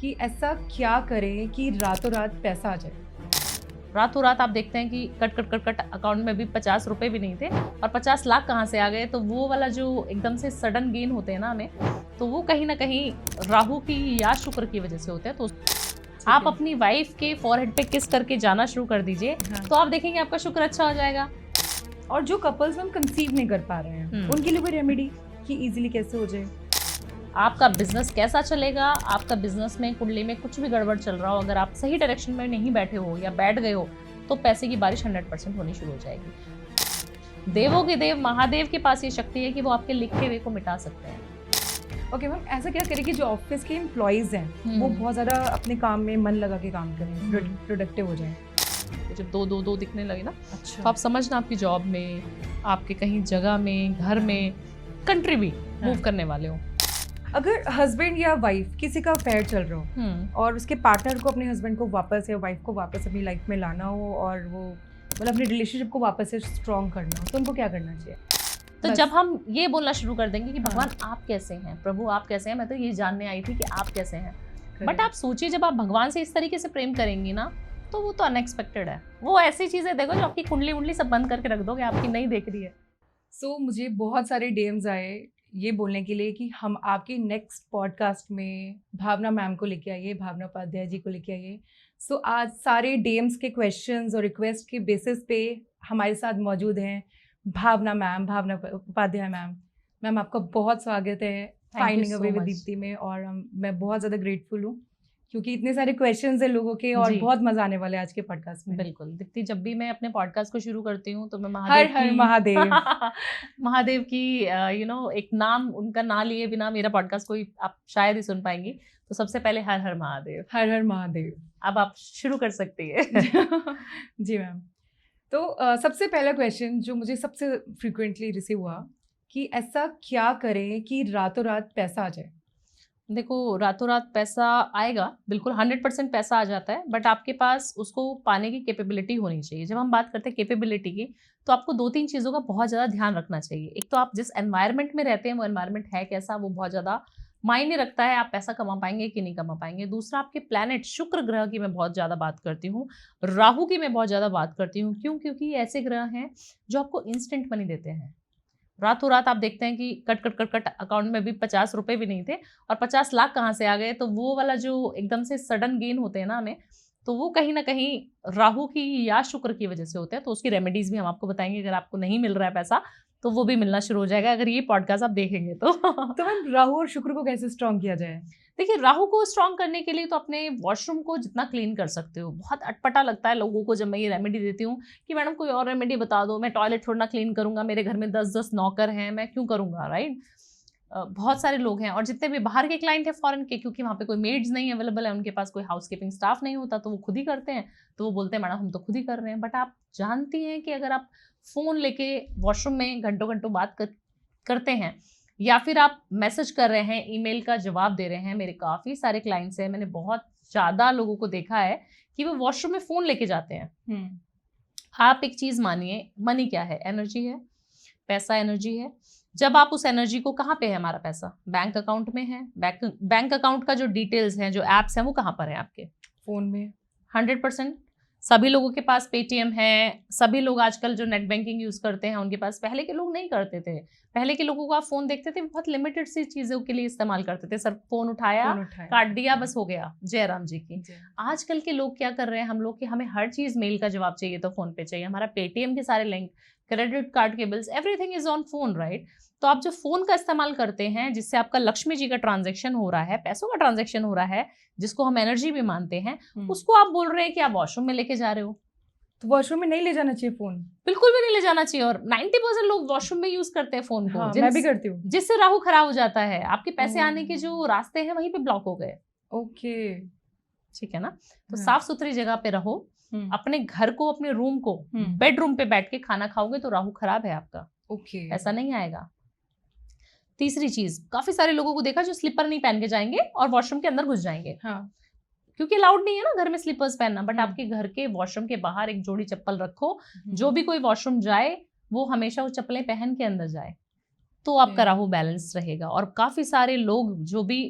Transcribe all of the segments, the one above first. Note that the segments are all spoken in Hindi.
कि ऐसा क्या करें कि रातों रात पैसा आ जाए। रातों रात आप देखते हैं कि cut cut cut cut account में भी 50 रुपए भी नहीं थे और 50 लाख कहाँ से आ गए। तो वो वाला जो एकदम से सडन गेन होते हैं ना हमें, तो वो कहीं ना कहीं राहु की या शुक्र की वजह से होते हैं। तो आप अपनी वाइफ के फॉरहेड पे किस करके जाना शुरू कर दीजिए। हाँ। तो आप देखेंगे आपका शुक्र अच्छा हो जाएगा। और जो कपल्स हम कंसीव नहीं कर पा रहे हैं उनके लिए कोई रेमेडी कि इजीली कैसे हो जाए। आपका बिजनेस कैसा चलेगा, आपका बिजनेस में कुंडली में कुछ भी गड़बड़ चल रहा हो, अगर आप सही डायरेक्शन में नहीं बैठे हो या बैठ गए हो तो पैसे की बारिश 100% होनी शुरू हो जाएगी। देवों के देव महादेव के पास ये शक्ति है कि वो आपके लिखे हुए को मिटा सकते हैं। ओके मैम, ऐसा क्या करें कि जो ऑफिस के एम्प्लॉइज हैं वो बहुत ज़्यादा अपने काम में मन लगा के काम करें, प्रोडक्टिव हो जाए। जब दो दिखने लगे ना, अच्छा, तो आप समझना आपकी जॉब में, आपके कहीं जगह में, घर में, कंट्री भी मूव करने वाले हो। अगर हस्बैंड या वाइफ किसी का अफेयर चल रहा हो और उसके पार्टनर को अपने हस्बैंड को वापस या वाइफ को वापस अपनी लाइफ में लाना हो और वो मतलब अपनी रिलेशनशिप को वापस से स्ट्रॉन्ग करना हो, तो उनको क्या करना चाहिए? तो जब हम ये बोलना शुरू कर देंगे कि भगवान आप कैसे हैं, प्रभु आप कैसे हैं, मैं तो ये जानने आई थी कि आप कैसे हैं। बट आप सोचिए, जब आप भगवान से इस तरीके से प्रेम करेंगी ना, तो वो तो अनएक्सपेक्टेड है। वो ऐसी चीजें देखो जो आपकी कुंडली उंडली सब बंद करके रख दोगे, आपकी नहीं देख रही है। सो मुझे बहुत सारे डीएम्स आए ये बोलने के लिए कि हम आपके नेक्स्ट पॉडकास्ट में भावना मैम को लेके आइए, भावना उपाध्याय जी को लेके आइए। सो आज सारे डीएम्स के क्वेश्चंस और रिक्वेस्ट के बेसिस पे हमारे साथ मौजूद हैं भावना मैम, भावना उपाध्याय मैम। मैम आपका बहुत स्वागत है finding a way with Deepti में, और मैं बहुत ज़्यादा ग्रेटफुल हूँ क्योंकि इतने सारे क्वेश्चंस हैं लोगों के और बहुत मजा आने वाला है आज के पॉडकास्ट में। बिल्कुल दीप्ति, जब भी मैं अपने पॉडकास्ट को शुरू करती हूँ तो मैं हर हर महादेव महादेव की एक नाम, उनका नाम लिए बिना मेरा पॉडकास्ट कोई आप शायद ही सुन पाएंगी। तो सबसे पहले हर हर महादेव, हर हर महादेव। अब आप शुरू कर सकती है। जी मैम। तो सबसे पहला क्वेश्चन जो मुझे सबसे फ्रीक्वेंटली रिसीव हुआ कि ऐसा क्या करें कि रातों रात पैसा आ जाए। देखो, रातों रात पैसा आएगा, बिल्कुल 100% पैसा आ जाता है, बट आपके पास उसको पाने की कैपेबिलिटी होनी चाहिए। जब हम बात करते हैं कैपेबिलिटी की, तो आपको 2-3 चीज़ों का बहुत ज़्यादा ध्यान रखना चाहिए। एक तो आप जिस एनवायरनमेंट में रहते हैं वो एनवायरनमेंट है कैसा, वो बहुत ज़्यादा मायने रखता है आप पैसा कमा पाएंगे कि नहीं कमा पाएंगे। दूसरा, आपके प्लैनेट, शुक्र ग्रह की मैं बहुत ज़्यादा बात करती हूँ, राहु की मैं बहुत ज़्यादा बात करती हूँ। क्यों? क्योंकि ऐसे ग्रह हैं जो आपको इंस्टेंट मनी देते हैं। रातों रात आप देखते हैं कि cut cut cut cut account में भी 50 रुपए भी नहीं थे और 50 लाख कहाँ से आ गए। तो वो वाला जो एकदम से सडन गेन होते हैं ना हमें, तो वो कहीं ना कहीं राहु की या शुक्र की वजह से होते हैं। तो उसकी रेमेडीज भी हम आपको बताएंगे। अगर आपको नहीं मिल रहा है पैसा तो वो भी मिलना शुरू हो जाएगा अगर ये पॉडकास्ट आप देखेंगे तो। मैम राहु और शुक्र को कैसे स्ट्रॉन्ग किया जाए? देखिए, राहु को स्ट्रॉन्ग करने के लिए तो अपने वॉशरूम को जितना क्लीन कर सकते हो। बहुत अटपटा लगता है लोगों को जब मैं ये रेमेडी देती हूँ कि मैडम कोई और रेमेडी बता दो, मैं टॉयलेट थोड़ा ना क्लीन करूंगा, मेरे घर में 10-10 नौकर हैं, मैं क्यों करूंगा, राइट। बहुत सारे लोग हैं, और जितने भी बाहर के क्लाइंट है फॉरेन के, क्योंकि वहाँ पे कोई मेड्स नहीं अवेलेबल है, उनके पास कोई हाउसकीपिंग स्टाफ नहीं होता, तो वो खुद ही करते हैं। तो वो बोलते हैं मैडम हम तो खुद ही कर रहे हैं। बट आप जानती हैं कि अगर आप फ़ोन लेके वॉशरूम में घंटों घंटों बात करते हैं, या फिर आप मैसेज कर रहे हैं, ईमेल का जवाब दे रहे हैं, मेरे काफ़ी सारे क्लाइंट्स हैं, मैंने बहुत ज़्यादा लोगों को देखा है कि वो वॉशरूम में फ़ोन लेके जाते हैं। आप एक चीज़ मानिए, मनी क्या है? एनर्जी है, पैसा एनर्जी है। जब आप उस एनर्जी को, कहाँ पे है हमारा पैसा? बैंक अकाउंट में है। बैंक अकाउंट का जो डिटेल्स हैं, जो एप्स हैं, वो कहाँ पर है आपके फ़ोन में। 100% सभी लोगों के पास पेटीएम है। सभी लोग आजकल जो नेट बैंकिंग यूज करते हैं उनके पास, पहले के लोग नहीं करते थे। पहले के लोगों को आप फोन देखते थे, बहुत लिमिटेड सी चीजों के लिए इस्तेमाल करते थे। सर फोन उठाया, काट दिया, बस हो गया, जयराम जी की। आजकल के लोग क्या कर रहे हैं, हम लोग कि हमें हर चीज मेल का जवाब चाहिए तो फोन पे चाहिए, हमारा पेटीएम के सारे लिंक, क्रेडिट कार्ड के bills, everything is on phone, right. तो आप जो फोन का इस्तेमाल करते हैं, जिससे आपका लक्ष्मी जी का ट्रांजेक्शन हो रहा है, पैसों का ट्रांजेक्शन हो रहा है, जिसको हम एनर्जी भी मानते हैं, उसको आप बोल रहे हैं कि आप वॉशरूम में लेके जा रहे हो। तो वॉशरूम में नहीं ले जाना चाहिए फोन, बिल्कुल भी नहीं ले जाना चाहिए। और 90% लोग वॉशरूम में यूज करते हैं फोन को। हाँ, मैं भी करती हूँ। जिससे राहु खराब हो जाता है, आपके पैसे आने के जो रास्ते हैं वहीं पे ब्लॉक हो गए। ओके, ठीक है ना। तो साफ सुथरी जगह पे रहो, अपने घर को, अपने रूम को, बेडरूम पे बैठ के खाना खाओगे तो राहु खराब है आपका। ओके, ऐसा नहीं आएगा। तीसरी चीज, काफी सारे लोगों को देखा जो स्लीपर नहीं पहन के जाएंगे और वॉशरूम के अंदर घुस जाएंगे। हाँ, क्योंकि अलाउड नहीं है ना घर में स्लीपर्स पहनना। बट आपके घर के वॉशरूम के बाहर एक जोड़ी चप्पल रखो, जो भी कोई वॉशरूम जाए वो हमेशा वो चप्पलें पहन के अंदर जाए, तो आपका राहु बैलेंस रहेगा। और काफी सारे लोग जो भी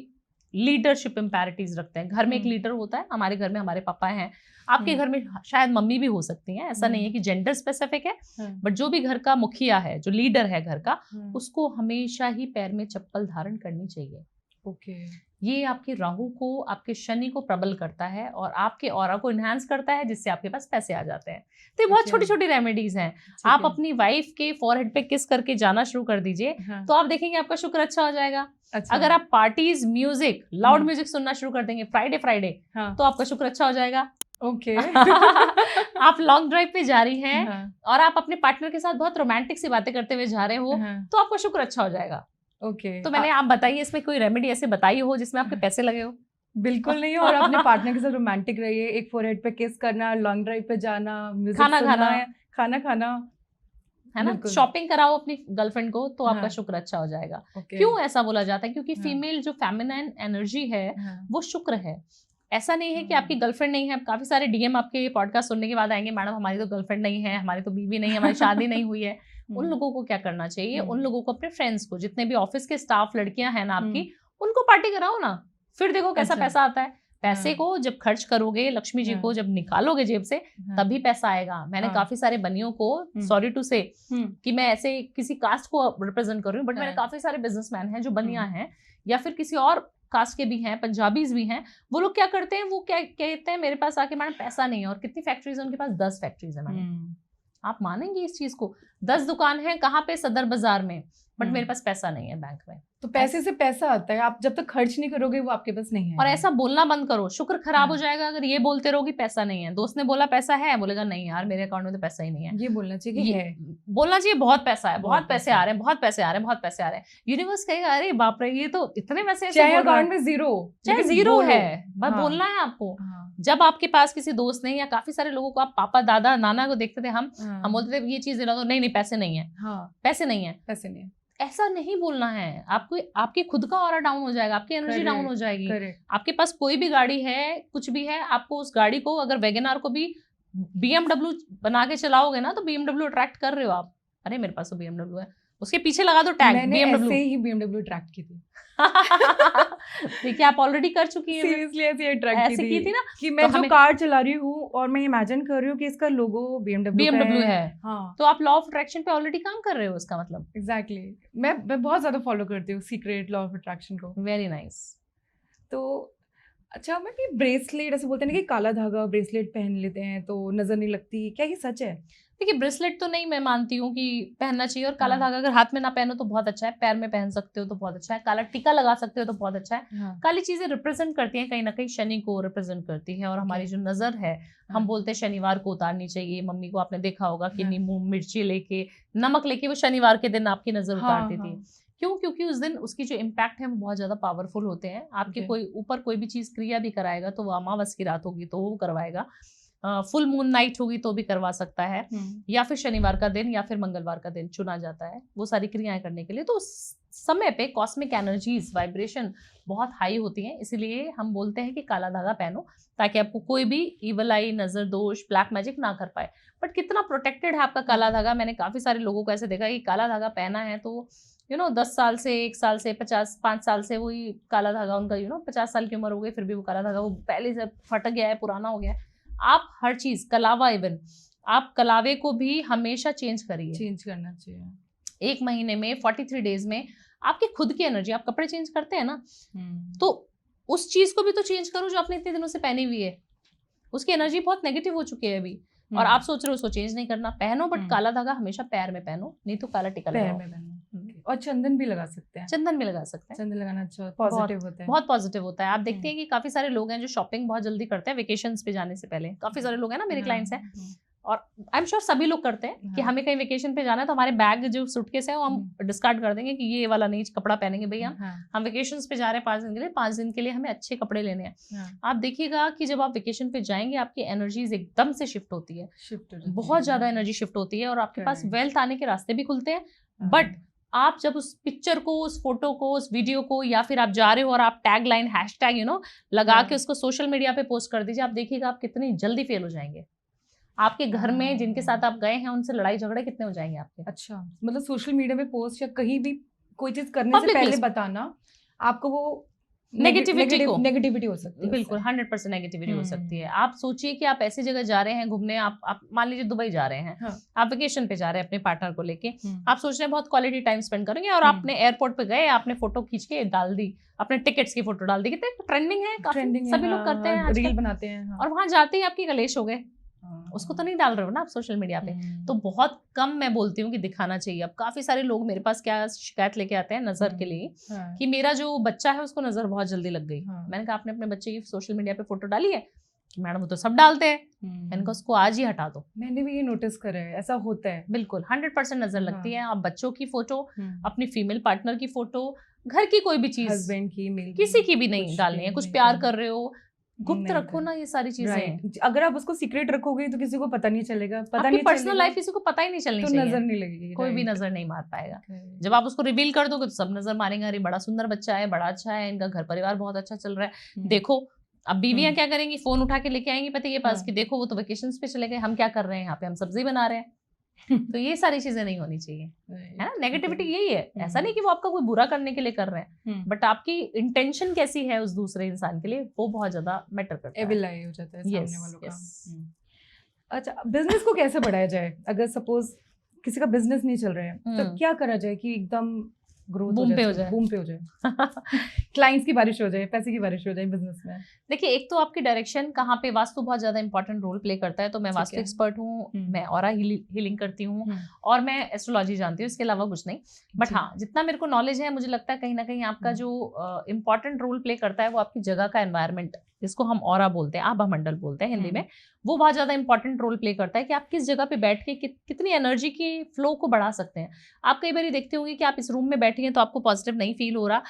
लीडरशिप इम्पैरिटीज रखते हैं। घर में एक लीडर होता है, हमारे घर में हमारे पापा हैं, आपके घर में शायद मम्मी भी हो सकती हैं, ऐसा नहीं है कि जेंडर स्पेसिफिक है, बट जो भी घर का मुखिया है, जो लीडर है घर का, उसको हमेशा ही पैर में चप्पल धारण करनी चाहिए। ओके। ये आपके राहु को, आपके शनि को प्रबल करता है और आपके ऑरा को इनहांस करता है, जिससे आपके पास पैसे आ जाते हैं। तो ये बहुत छोटी छोटी रेमेडीज हैं। आप अपनी वाइफ के फॉरहेड पे किस करके जाना शुरू कर दीजिए, तो आप देखेंगे आपका शुक्र अच्छा हो जाएगा। अगर आप पार्टीज, म्यूजिक, लाउड म्यूजिक सुनना शुरू कर देंगे फ्राइडे तो आपका शुक्र अच्छा हो जाएगा। ओके। आप लॉन्ग ड्राइव पे जा रही हैं और आप अपने पार्टनर के साथ बहुत रोमांटिक सी बातें करते हुए जा रहे हो, तो आपका शुक्र अच्छा हो जाएगा। ओके। तो मैंने आप बताइए इसमें कोई रेमेडी ऐसे बताई हो जिसमें आपके पैसे लगे हो? बिल्कुल नहीं। और अपने पार्टनर के साथ रोमांटिक रहिए, एक फोरहेड पे किस करना, लॉन्ग ड्राइव पे जाना, म्यूजिक खाना सुनना, खाना खाना है ना, शॉपिंग कराओ अपनी गर्लफ्रेंड को, तो आपका शुक्र अच्छा हो जाएगा। क्यों ऐसा बोला जाता है? क्योंकि फीमेल जो फेमिनाइन एनर्जी है वो शुक्र है। ऐसा नहीं है कि आपकी गर्लफ्रेंड नहीं है। काफी सारे डीएम आपके पॉडकास्ट सुनने के बाद आएंगे, मैडम हमारी तो गर्लफ्रेंड नहीं है, हमारी तो बीवी नहीं है, हमारी शादी नहीं हुई है। उन लोगों को क्या करना चाहिए? उन लोगों को, अपने फ्रेंड्स को, जितने भी ऑफिस के स्टाफ लड़कियां हैं ना आपकी, उनको पार्टी कराओ ना, फिर देखो कैसा पैसा आता है। पैसे को जब खर्च करोगे, लक्ष्मी जी को जब निकालोगे जेब से, तभी पैसा आएगा। मैंने काफी सारे बनियों को, सॉरी टू से कि मैं ऐसे किसी कास्ट को रिप्रेजेंट कर रही हूँ, बट मैंने काफी सारे बिजनेसमैन हैं जो बनिया हैं या फिर किसी और कास्ट के भी हैं, पंजाबीज भी हैं। वो लोग क्या करते हैं, वो क्या कहते हैं मेरे पास आके, मैडम पैसा नहीं है। और कितनी फैक्ट्रीज है उनके पास? 10 फैक्ट्रीज है मैडम। आप मानेंगे इस चीज को? 10 दुकान है, कहाँ पे? सदर बाजार में, बट मेरे पास पैसा नहीं है बैंक में। तो पैसे से पैसा आता है, आप जब तक खर्च नहीं करोगे वो आपके पास नहीं है। और ऐसा बोलना बंद करो, शुक्र खराब हो जाएगा अगर ये बोलते रहोगी पैसा नहीं है। दोस्त ने बोला पैसा है, बोलेगा नहीं यार मेरे अकाउंट में तो पैसा ही नहीं है। ये बोलना चाहिए कि है, बोलना चाहिए बहुत पैसा है, बहुत पैसे आ रहे हैं, बहुत पैसे आ रहे हैं, बहुत पैसे आ रहे हैं। यूनिवर्स कहेगा अरे बाप रे ये तो इतने पैसे, चाहे अकाउंट में जीरो, चाहे जीरो है, बस बोलना है आपको। जब आपके पास किसी दोस्त ने, या काफी सारे लोगों को, आप पापा दादा नाना को देखते थे, हम बोलते थे ये चीज दिला दो, नहीं नहीं पैसे नहीं है, पैसे नहीं है, पैसे नहीं है। ऐसा नहीं बोलना है आपको। आपके खुद का ऑरा डाउन हो जाएगा, आपकी एनर्जी डाउन हो जाएगी। आपके पास कोई भी गाड़ी है, कुछ भी है, आपको उस गाड़ी को, अगर वैगनआर को भी BMW बना के चलाओगे ना, तो BMW अट्रैक्ट कर रहे हो आप। अरे मेरे पास तो BMW है, उसके पीछे लगा दो टैग BMW। ऐसे ही BMW अट्रैक्ट की थी। देखिए आप ऑलरेडी कर चुकी हैं। सीरियसली ऐसे की थी ना कि मैं जो कार चला रही हूँ और मैं इमेजिन कर रही हूँ कि इसका लोगो BMW है। हाँ, तो आप लॉ ऑफ अट्रैक्शन पे ऑलरेडी काम कर रहे हो, इसका मतलब। एग्जैक्टली। मैं बहुत ज्यादा फॉलो करती हूँ सीक्रेट लॉ ऑफ अट्रैक्शन को। Very nice. तो अच्छा, मैं भी ब्रेसलेट, ऐसे बोलते हैं ना कि काला धागा ब्रेसलेट पहन लेते हैं तो नजर नहीं लगती, क्या ये सच है? देखिए ब्रेसलेट तो नहीं मैं मानती हूँ कि पहनना चाहिए, और काला धागा अगर हाथ में ना पहनो तो बहुत अच्छा है, पैर में पहन सकते हो तो बहुत अच्छा है, काला टीका लगा सकते हो तो बहुत अच्छा है। काली चीजें रिप्रेजेंट करती हैं कहीं ना कहीं शनि को रिप्रेजेंट करती है, और हमारी जो नजर है, हम बोलते हैं शनिवार को उतारनी चाहिए। मम्मी को आपने देखा होगा कि नींबू मिर्ची लेके, नमक लेके वो शनिवार के दिन आपकी नजर उतारती थी। क्यों? क्योंकि उस दिन उसकी जो इम्पैक्ट है वो बहुत ज्यादा पावरफुल होते हैं। आपके कोई ऊपर कोई भी चीज क्रिया भी कराएगा तो वो अमावस की रात होगी तो वो करवाएगा, फुल मून नाइट होगी तो भी करवा सकता है, या फिर शनिवार का दिन या फिर मंगलवार का दिन चुना जाता है वो सारी क्रियाएं करने के लिए। तो उस समय पे कॉस्मिक एनर्जीज, वाइब्रेशन बहुत हाई होती हैं, इसीलिए हम बोलते हैं कि काला धागा पहनो ताकि आपको कोई भी इवल आई, नजर दोष, ब्लैक मैजिक ना कर पाए। बट कितना प्रोटेक्टेड है आपका काला धागा? मैंने काफी सारे लोगों को ऐसे देखा कि काला धागा पहना है तो 10 साल से, 1 साल से, 5 साल से वही काला धागा उनका 50 साल की उम्र हो गई फिर भी वो काला धागा वो पहले से फट गया है, पुराना हो गया है। आप हर चीज, कलावा इवन, आप कलावे को भी हमेशा चेंज करिए, चेंज करना चाहिए। 1 महीने में 43 डेज में आपकी खुद की एनर्जी, आप कपड़े चेंज करते हैं ना, तो उस चीज को भी तो चेंज करो जो आपने इतने दिनों से पहनी हुई है। उसकी एनर्जी बहुत नेगेटिव हो चुकी है अभी, और आप सोच रहे हो उसको चेंज नहीं करना। पहनो, बट काला धागा हमेशा पैर में पहनो, नहीं तो काला टिका लगाओ। पैर में पहनो। और चंदन भी लगा सकते हैं। चंदन भी लगा सकते हैं। चंदन लगाना अच्छा पॉजिटिव होता है, बहुत पॉजिटिव होता है। आप देखते हैं कि काफी सारे लोग हैं जो शॉपिंग बहुत जल्दी करते हैं वेकेशंस पे जाने से पहले। काफी सारे लोग हैं ना मेरे क्लाइंट्स हैं, और आई एम श्योर सभी लोग करते हैं कि हमें कहीं वेकेशन पे जाना है तो हमारे बैग जो सूटकेस है वो हम डिस्कार्ड कर देंगे कि ये वाला नहीं कपड़ा पहनेंगे भैया, हम वेकेशंस पे जा रहे हैं 5 दिन के लिए, 5 दिन के लिए हमें अच्छे कपड़े लेने हैं। आप देखिएगा कि जब आप वेकेशन पे जाएंगे आपकी एनर्जीज एकदम से शिफ्ट होती है, बहुत ज्यादा एनर्जी शिफ्ट होती है, और आपके पास वेल्थ आने के रास्ते भी खुलते हैं। बट आप जब उस पिक्चर को, उस फोटो को, उस वीडियो को, या फिर आप जा रहे हो और आप टैग लाइन, हैशटैग लगा के उसको सोशल मीडिया पे पोस्ट कर दीजिए, आप देखिएगा आप कितनी जल्दी फेल हो जाएंगे। आपके घर में जिनके साथ आप गए हैं उनसे लड़ाई झगड़े कितने हो जाएंगे आपके। अच्छा, मतलब सोशल मीडिया पे पोस्ट या कहीं भी कोई चीज करने से पहले बताना, आपको वो नेगेटिविटी को, नेगेटिविटी हो सकती है बिल्कुल उससे। 100% नेगेटिविटी हो सकती है। आप सोचिए कि आप ऐसी जगह जा रहे हैं घूमने, आप मान लीजिए दुबई जा रहे हैं, हाँ। आप वेकेशन पे जा रहे हैं अपने पार्टनर को लेके, हम्म, आप सोच रहे हैं बहुत क्वालिटी टाइम स्पेंड करेंगे और आपने एयरपोर्ट पे गए, आपने फोटो खींच के डाल दी, अपने टिकट्स की फोटो डाल दी, कितने ट्रेंडिंग है, काफी ट्रेंडिंग सभी लोग करते हैं रील आजकल, बनाते हैं। हाँ। और वहां जाते ही आपकी कलेश हो गए, हाँ। उसको तो नहीं डाल रहे हो ना आप सोशल मीडिया पे। तो बहुत कम मैं बोलती हूँ कि दिखाना चाहिए। अब काफी सारे लोग मेरे पास क्या शिकायत लेके आते हैं नजर के लिए हाँ। कि मेरा जो बच्चा है उसको नजर बहुत जल्दी लग गई। हाँ। मैंने कहा आपने अपने बच्चे की सोशल मीडिया पे फोटो डाली है? मैडम वो तो सब डालते हैं। मैंने कहा उसको आज ही हटा दो। मैंने भी ये नोटिस करा है, ऐसा होता है। बिल्कुल 100% नजर लगती है। आप बच्चों की फोटो, हम्म, अपनी फीमेल पार्टनर की फोटो, घर की कोई भी चीज, हस्बैंड की, मेल किसी की भी नहीं डालनी है। कुछ प्यार कर रहे हो, गुप्त नहीं रखो करना। ना ये सारी चीजें। राइट, अगर आप उसको सीक्रेट रखोगे तो किसी को पता नहीं चलेगा, पता आपकी नहीं पर्सनल चलेगा लाइफ किसी को पता ही नहीं चलनी तो चाहिए, नजर नहीं लगेगी। कोई भी right, नजर नहीं मार पाएगा। right. जब आप उसको रिवील कर दोगे तो सब नजर मारेंगे, अरे बड़ा सुंदर बच्चा है, बड़ा अच्छा है, इनका घर परिवार बहुत अच्छा चल रहा है, हम्म, देखो। अब बीवियां हम्म, क्या करेंगी, फोन उठा के लेके आएंगी पति के पास हाँ। कि देखो वो तो वेकेशंस पे चले गए, हम क्या कर रहे हैं यहाँ पे, हम सब्जी बना रहे हैं। तो ये सारी चीजें नहीं होनी चाहिए, है ना। नेगेटिविटी यही है, ऐसा नहीं कि वो आपका कोई बुरा करने के लिए कर रहे हैं, बट आपकी इंटेंशन कैसी है उस दूसरे इंसान के लिए, वो बहुत ज्यादा मैटर करता है। एविल आई हो जाता है सामने Yes, वालों का। yes. अच्छा, बिजनेस को कैसे बढ़ाया जाए? अगर सपोज किसी का बिजनेस नहीं चल रहा है तो क्या करा जाए कि एकदम ग्रोथ बूम पे हो जाए, बूम पे हो जाए, क्लाइंट्स की बारिश हो जाए, पैसे की बारिश हो जाए बिजनेस में? देखिए, एक तो आपकी डायरेक्शन कहाँ पे, वास्तु बहुत ज्यादा इंपॉर्टेंट रोल प्ले करता है। तो मैं ठीक वास्तु है। एक्सपर्ट हूँ, मैं ऑरा हीलिंग करती हूँ और मैं एस्ट्रोलॉजी जानती हूँ, इसके अलावा कुछ नहीं। बट जी। हाँ, जितना मेरे को नॉलेज है, मुझे लगता है कहीं ना कहीं आपका जो इम्पोर्टेंट रोल प्ले करता है वो आपकी जगह का एनवायरनमेंट, जिसको हम ऑरा बोलते हैं, आभा मंडल बोलते हैं हिंदी में, वो बहुत ज्यादा इंपॉर्टेंट रोल प्ले करता है कि आप किस जगह पे बैठ के कितनी एनर्जी की फ्लो को बढ़ा सकते हैं। आप कई बार देखते होंगे कि आप इस रूम में बैठे हैं तो आपको पॉजिटिव नहीं फील हो रहा,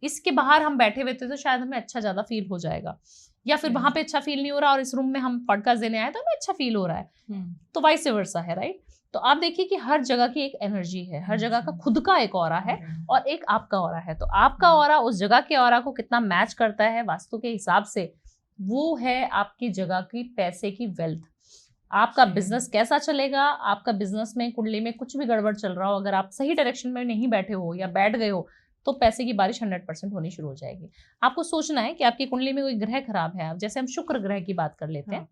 इसके बाहर हम बैठे हुए थे तो शायद हमें अच्छा ज्यादा फील हो जाएगा, या फिर वहां पे अच्छा फील नहीं हो रहा और इस रूम में हम पॉडकास्ट देने आए तो हमें अच्छा फील हो रहा है, तो वाइस वर्सा है, राइट। तो आप देखिए कि हर जगह की एक एनर्जी है, हर जगह का खुद का एक ऑरा है और एक आपका ऑरा है। तो आपका ऑरा उस जगह के ऑरा को कितना मैच करता है वास्तु के हिसाब से, वो है आपकी जगह की पैसे की वेल्थ। आपका बिजनेस कैसा चलेगा, आपका बिजनेस में कुंडली में कुछ भी गड़बड़ चल रहा हो, अगर आप सही डायरेक्शन में नहीं बैठे हो या बैठ गए हो तो पैसे की बारिश 100% होनी शुरू हो जाएगी। आपको सोचना है कि आपकी कुंडली में कोई ग्रह खराब है। जैसे हम शुक्र ग्रह की बात कर लेते हैं,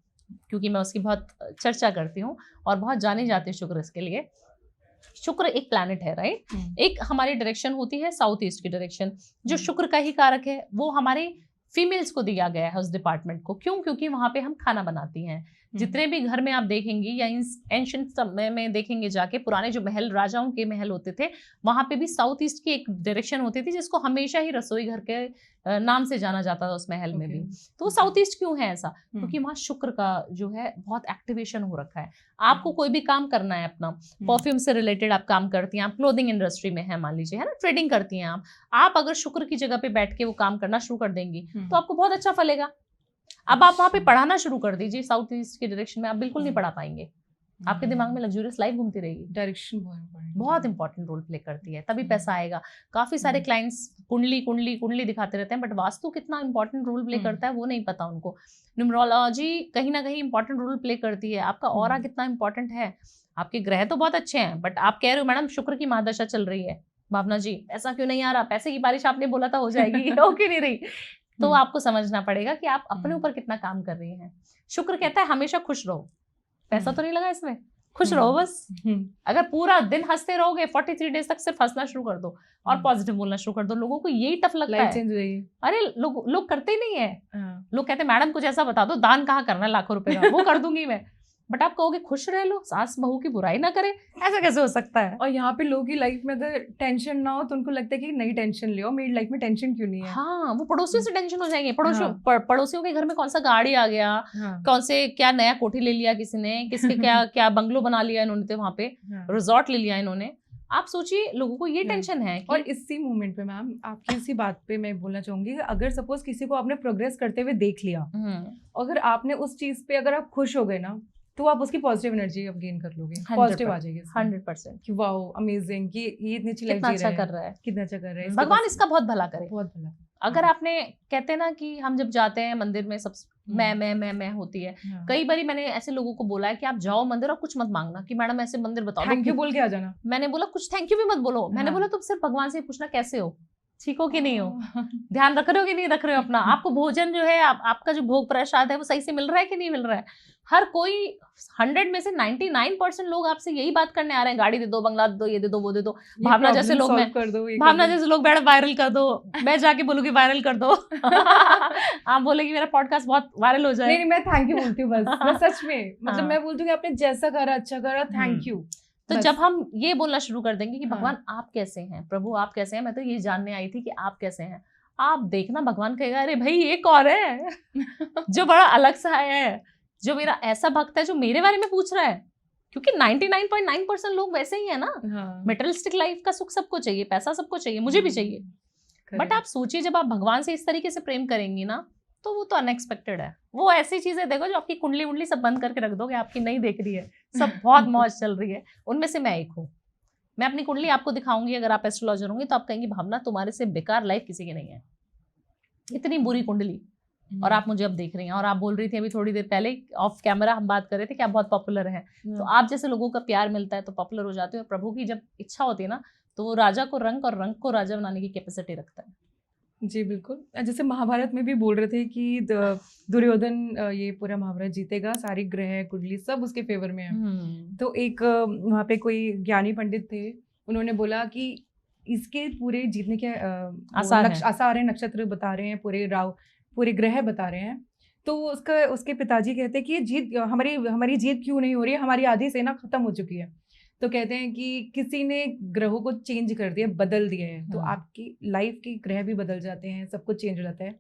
क्योंकि मैं उसकी बहुत चर्चा करती हूँ और बहुत जाने जाते हैं शुक्र इसके लिए। शुक्र एक प्लैनेट है, राइट। एक हमारी डायरेक्शन होती है साउथ ईस्ट की डायरेक्शन, जो शुक्र का ही कारक है, वो हमारे फीमेल्स को दिया गया है उस डिपार्टमेंट को। क्यों? क्योंकि वहां पे हम खाना बनाती हैं। जितने भी घर में आप देखेंगे या एंशिएंट समय में देखेंगे जाके, पुराने जो महल, राजाओं के महल होते थे, वहां पे भी साउथ ईस्ट की एक डायरेक्शन होती थी जिसको हमेशा ही रसोई घर के नाम से जाना जाता था उस महल में भी। तो वो साउथ ईस्ट क्यों है ऐसा? क्योंकि वहां शुक्र का जो है बहुत एक्टिवेशन हो रखा है। आपको कोई भी काम करना है अपना, परफ्यूम से रिलेटेड आप काम करती हैं, आप क्लोथिंग इंडस्ट्री में है मान लीजिए, है ना, ट्रेडिंग करती हैं आप अगर शुक्र की जगह पे बैठ के वो काम करना शुरू कर देंगी तो आपको बहुत अच्छा फलेगा। अब आप वहां पे पढ़ाना शुरू कर दीजिए साउथ ईस्ट के डायरेक्शन में, आप बिल्कुल नहीं पढ़ा पाएंगे, आपके दिमाग में लग्जूरियस लाइफ घूमती रहेगी। डायरेक्शन बहुत इंपॉर्टेंट रोल प्ले करती है, तभी पैसा आएगा। काफी सारे क्लाइंट्स कुंडली कुंडली कुंडली दिखाते रहते हैं, बट वास्तु कितना इंपॉर्टेंट रोल प्ले करता है वो नहीं पता उनको। न्यूमरोलॉजी कहीं ना कहीं इंपॉर्टेंट रोल प्ले करती है। आपका ऑरा कितना इंपॉर्टेंट है। आपके ग्रह तो बहुत अच्छे हैं, बट आप कह रहे हो मैडम शुक्र की महादशा चल रही है, भावना जी पैसा क्यों नहीं आ रहा, पैसे की बारिश आपने बोला था हो जाएगी, हो क्यों नहीं रही? तो आपको समझना पड़ेगा कि आप अपने ऊपर कितना काम कर रही हैं। शुक्र कहता है हमेशा खुश रहो, पैसा तो नहीं लगा इसमें, खुश रहो बस। अगर पूरा दिन हंसते रहोगे, 43 डेज तक सिर्फ हंसना शुरू कर दो और पॉजिटिव बोलना शुरू कर दो। लोगों को यही टफ लगता है। अरे लोग करते ही नहीं है। लोग कहते हैं मैडम कुछ ऐसा बता दो, दान कहाँ करना है लाखों रुपए का, वो कर दूंगी मैं। बट आप कहोगे खुश रह लो, सास बहू की बुराई ना करे, ऐसा कैसे हो सकता है? और यहाँ पे लोगों की लाइफ में अगर टेंशन ना हो तो उनको लगता है कि नई टेंशन ले, मेरी लाइफ में टेंशन क्यों नहीं है। हाँ, वो पड़ोसियों से टेंशन हो जाएंगे। पड़ोसियों के घर में कौन सा गाड़ी आ गया, कौन से क्या नया कोठी ले लिया किसी ने, किसके क्या क्या बंगलो बना लिया इन्होंने, तो वहां पे रिजॉर्ट ले लिया इन्होंने। आप सोचिए लोगों को ये टेंशन है और इसी मोमेंट पे मैम आपकी इसी बात पे मैं बोलना चाहूंगी कि अगर सपोज किसी को आपने प्रोग्रेस करते हुए देख लिया, अगर आपने उस चीज पे अगर आप खुश हो गए ना, तो आप उसकी पॉजिटिव एनर्जी अब गेन कर लोगे, पॉजिटिव आ जाएगी 100%। कि वाओ अमेजिंग, कि ये इतनी अच्छी लाइफ जी रहा है, कर रहा है, कितना अच्छा कर रहा है, भगवान इसका बहुत भला करे, बहुत भला। अगर आपने कहते हैं ना कि हम जब जाते हैं मंदिर में सब मैं होती है। कई बारी मैंने ऐसे लोगों को बोला है कि आप जाओ मंदिर और कुछ मत मांगना कि मैडम ऐसे मंदिर बताओ, थैंक यू बोल के आ जाना। मैंने बोला कुछ थैंक यू भी मत बोलो। मैंने बोला तुम सिर्फ भगवान से पूछना कैसे हो, ठीक हो कि नहीं हो, ध्यान रख रहे हो कि नहीं रख रहे हो अपना, आपको भोजन जो है आपका जो भोग प्रसाद है वो सही से मिल रहा है कि नहीं मिल रहा है। हर कोई 100 में से 99% लोग आपसे यही बात करने आ रहे हैं, गाड़ी दे दो, बंगला दे दो, ये दे दो, वो दे दो। भावना जैसे लोग, मैं भावना जैसे लोग मैडम वायरल कर दो, मैं जाके बोलूंगी वायरल कर दो। आप बोलेगी मेरा पॉडकास्ट बहुत वायरल हो जाए। नहीं, मैं थैंक यू बोलती हूँ बस, मैं सच में, मतलब मैं बोलती हूँ कि आपने जैसा करा अच्छा करा, थैंक यू। तो जब हम ये बोलना शुरू कर देंगे कि भगवान आप कैसे हैं, प्रभु आप कैसे हैं, मैं तो ये जानने आई थी कि आप कैसे हैं, आप देखना भगवान कहेगा अरे भाई ये कौन है जो बड़ा अलग सा है, जो मेरा ऐसा भक्त है जो मेरे बारे में पूछ रहा है। क्योंकि 99.9% लोग वैसे ही है ना। मेटेरियलिस्टिक लाइफ का सुख सबको चाहिए, पैसा सबको चाहिए, मुझे भी चाहिए, बट आप सोचिए जब आप भगवान से इस तरीके से प्रेम करेंगी ना तो वो तो अनएक्सपेक्टेड है। वो ऐसी चीजें देखो जो आपकी कुंडली उंडली सब बंद करके रख दोगे, आपकी नहीं देख रही है, सब बहुत मौज चल रही है, उनमें से मैं एक हूँ। मैं अपनी कुंडली आपको दिखाऊंगी, अगर आप एस्ट्रोलॉजर होंगे तो आप कहेंगे भावना तुम्हारे से बेकार लाइफ किसी की नहीं है, इतनी बुरी कुंडली, और आप मुझे अब देख रही हैं। और आप बोल रही थी अभी थोड़ी देर पहले ऑफ कैमरा हम बात कर रहे थे कि आप बहुत पॉपुलर हैं, तो आप जैसे लोगों का प्यार मिलता है तो पॉपुलर हो जाते हो। प्रभु की जब इच्छा होती है ना तो वो राजा को रंग और रंग को राजा बनाने की कैपेसिटी रखता है। जी बिल्कुल, जैसे महाभारत में भी बोल रहे थे कि दुर्योधन ये पूरा महाभारत जीतेगा, सारी ग्रह कुंडली सब उसके फेवर में है। तो एक वहाँ पे कोई ज्ञानी पंडित थे, उन्होंने बोला कि इसके पूरे जीतने के आसार है, नक्षत्र बता रहे हैं, पूरे ग्रह बता रहे हैं। तो उसके पिताजी कहते हैं कि ये जीत हमारी जीत क्यों नहीं हो रही है, हमारी आधी सेना खत्म हो चुकी है। तो कहते हैं कि किसी ने ग्रहों को चेंज कर दिया, बदल दिया है। तो आपकी लाइफ के ग्रह भी बदल जाते हैं, सब कुछ चेंज हो जाता है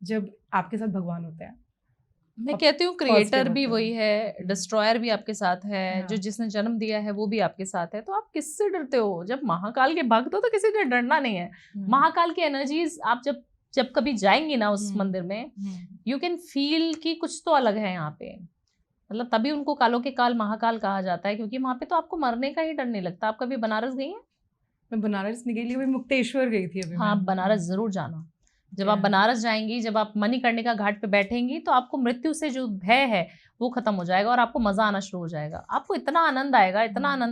जब आपके साथ भगवान होता है। मैं कहती हूँ क्रिएटर भी वही है, डिस्ट्रॉयर भी आपके साथ है, जो जिसने जन्म दिया है वो भी आपके साथ है। तो आप किससे डरते हो? जब महाकाल के भक्त हो तो किसी से डरना नहीं है। महाकाल की एनर्जीज आप जब कभी जाएंगी ना उस मंदिर में, यू कैन फील कि कुछ तो अलग है यहाँ पे। मतलब तभी उनको कालों के काल महाकाल कहा जाता है, क्योंकि वहाँ पे तो आपको मरने का ही डर नहीं लगता। आप कभी बनारस गई हैं? मैं बनारस नहीं गई, मुक्तेश्वर गई थी अभी। हाँ, बनारस जरूर जाना। जब आप बनारस जाएंगी, जब आप मणिकर्णिका घाट पे बैठेंगी तो आपको मृत्यु से जो भय है वो खत्म हो जाएगा और आपको मजा आना शुरू हो जाएगा। आपको इतना आनंद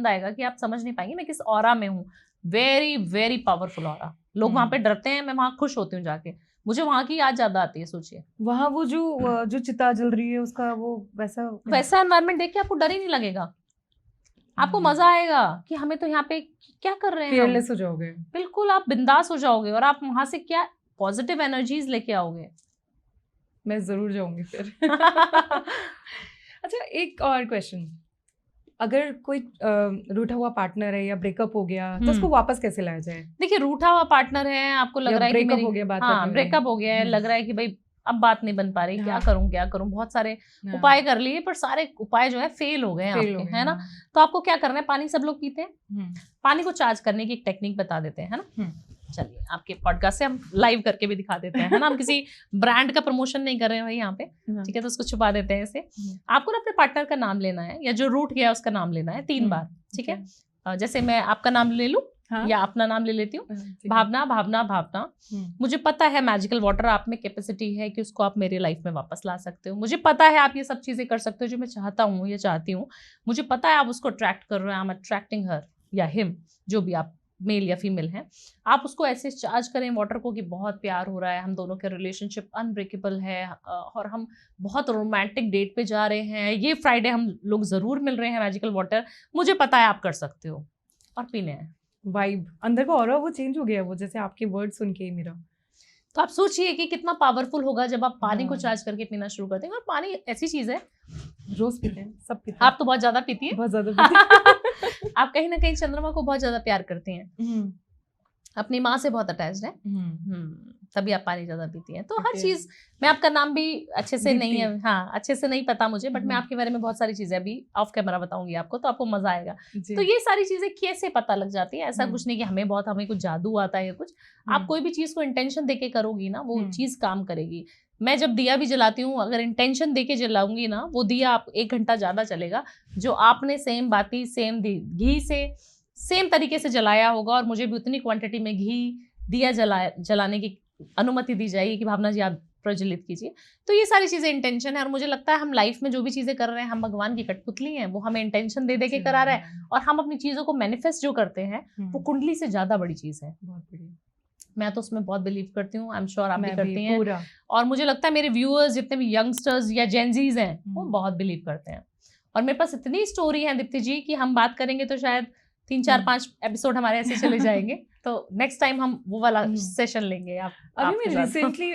आएगा कि आप समझ नहीं पाएंगे मैं किस ऑरा में हूँ। Very very powerful aura. लोग वहां पे डरते हैं, मैं वहां खुश होती हूँ जाके, मुझे वहां की याद ज्यादा आती है। सोचिए वहां वो जो चिता जल रही है उसका वो वैसा एनवायरमेंट देख के आपको डर ही नहीं लगेगा, आपको मजा आएगा कि हमें तो यहाँ पे क्या कर रहे हैं। फियरलेस हो जाओगे, बिल्कुल आप बिंदास हो जाओगे और आप वहां से क्या पॉजिटिव एनर्जीज लेके आओगे। मैं जरूर जाऊंगी फिर। अच्छा, एक और क्वेश्चन, अगर कोई रूठा हुआ पार्टनर है या ब्रेकअप हो गया तो उसको वापस कैसे लाया जाए? देखिए, रूठा हुआ पार्टनर है, आपको लग रहा है कि ब्रेकअप हो गया, ब्रेकअप हो गया है, लग रहा है कि भाई अब बात नहीं बन पा रही, क्या करूं, बहुत सारे उपाय कर लिए पर सारे उपाय जो है फेल हो गए आपके, है ना। तो आपको क्या करना है, पानी सब लोग पीते हैं, पानी को चार्ज करने की एक टेक्निक बता देते हैं, है ना। चलिए, आपके पॉडकास्ट से हम लाइव करके भी दिखा देते हैं, है ना। हम किसी ब्रांड का प्रमोशन नहीं कर रहे हैं भाई यहाँ पे, ठीक है, तो उसको छुपा देते हैं इसे। आपको ना अपने पार्टनर का नाम लेना है या जो रूठ गया उसका नाम लेना है 3 बार, ठीक है। जैसे मैं आपका नाम ले लूं या अपना नाम ले लेती हूँ। भावना भावना भावना, मुझे पता है मैजिकल वाटर आप में कैपेसिटी है कि उसको आप मेरी लाइफ में वापस ला सकते हो। मुझे पता है आप ये सब चीजें कर सकते हो जो मैं चाहता हूँ या चाहती हूँ। मुझे पता है आप उसको अट्रैक्ट कर रहे हैं, आई एम अट्रैक्टिंग हर या हिम, जो भी आप मेल या फीमेल हैं। आप उसको ऐसे चार्ज करें वाटर को कि बहुत प्यार हो रहा है, हम दोनों के रिलेशनशिप अनब्रेकेबल है और हम बहुत रोमांटिक डेट पे जा रहे हैं, ये फ्राइडे हम लोग जरूर मिल रहे हैं, मैजिकल वाटर मुझे पता है आप कर सकते हो, और पीने हैं। वाइब अंदर का ऑरा वो चेंज हो गया, वो जैसे आपके वर्ड सुन के मेरा। तो आप सोचिए कि कितना पावरफुल होगा जब आप पानी को चार्ज करके पीना शुरू कर देंगे। और पानी ऐसी चीज है, रोज पीते हैं, सब पीते हैं। आप तो बहुत ज्यादा पीती है, बहुत ज्यादा पीती है। आप कहीं ना कहीं चंद्रमा को बहुत ज्यादा प्यार करती हैं, अपनी माँ से बहुत अटैच्ड है, तभी आप पानी ज्यादा पीती हैं। तो हर चीज, मैं आपका नाम भी अच्छे से नहीं है, हाँ अच्छे से नहीं पता मुझे, बट मैं आपके बारे में बहुत सारी चीजें अभी ऑफ कैमरा बताऊंगी आपको, तो आपको मजा आएगा। तो ये सारी चीजें कैसे पता लग जाती है? ऐसा कुछ नहीं कि हमें कुछ जादू आता है या कुछ। आप कोई भी चीज को इंटेंशन देके करोगी ना, वो चीज काम करेगी। मैं जब दिया भी जलाती हूँ, अगर इंटेंशन देके जलाऊंगी ना, वो दिया आप 1 घंटा ज्यादा चलेगा। जो आपने सेम बाती सेम घी से सेम तरीके से जलाया होगा, और मुझे भी उतनी क्वांटिटी में घी दिया जलाने की अनुमति दी जाएगी कि भावना जी आप प्रज्वलित कीजिए। तो ये सारी चीजें इंटेंशन है, और मुझे लगता है हम लाइफ में जो भी चीजें कर रहे हैं, हम भगवान की कठपुतली हैं, वो हमें इंटेंशन दे के करा रहे हैं, और हम अपनी चीजों को मैनिफेस्ट जो करते हैं वो कुंडली से ज्यादा बड़ी चीज है। बहुत बड़ी। मैं तो उसमें बहुत बिलीव करती हूँ, आई एम श्योर आप भी मैं करती हैं, पूरा। और मुझे लगता है मेरे व्यूअर्स जितने भी यंगस्टर्स या जेनजीज हैं वो बहुत बिलीव करते हैं। और मेरे पास इतनी स्टोरी है दीप्ति जी कि हम बात करेंगे तो शायद 3-4-5 एपिसोड हमारे ऐसे चले जाएंगे। तो नेक्स्ट टाइम हम वो वाला सेशन लेंगे आप अभी मैं रिसेंटली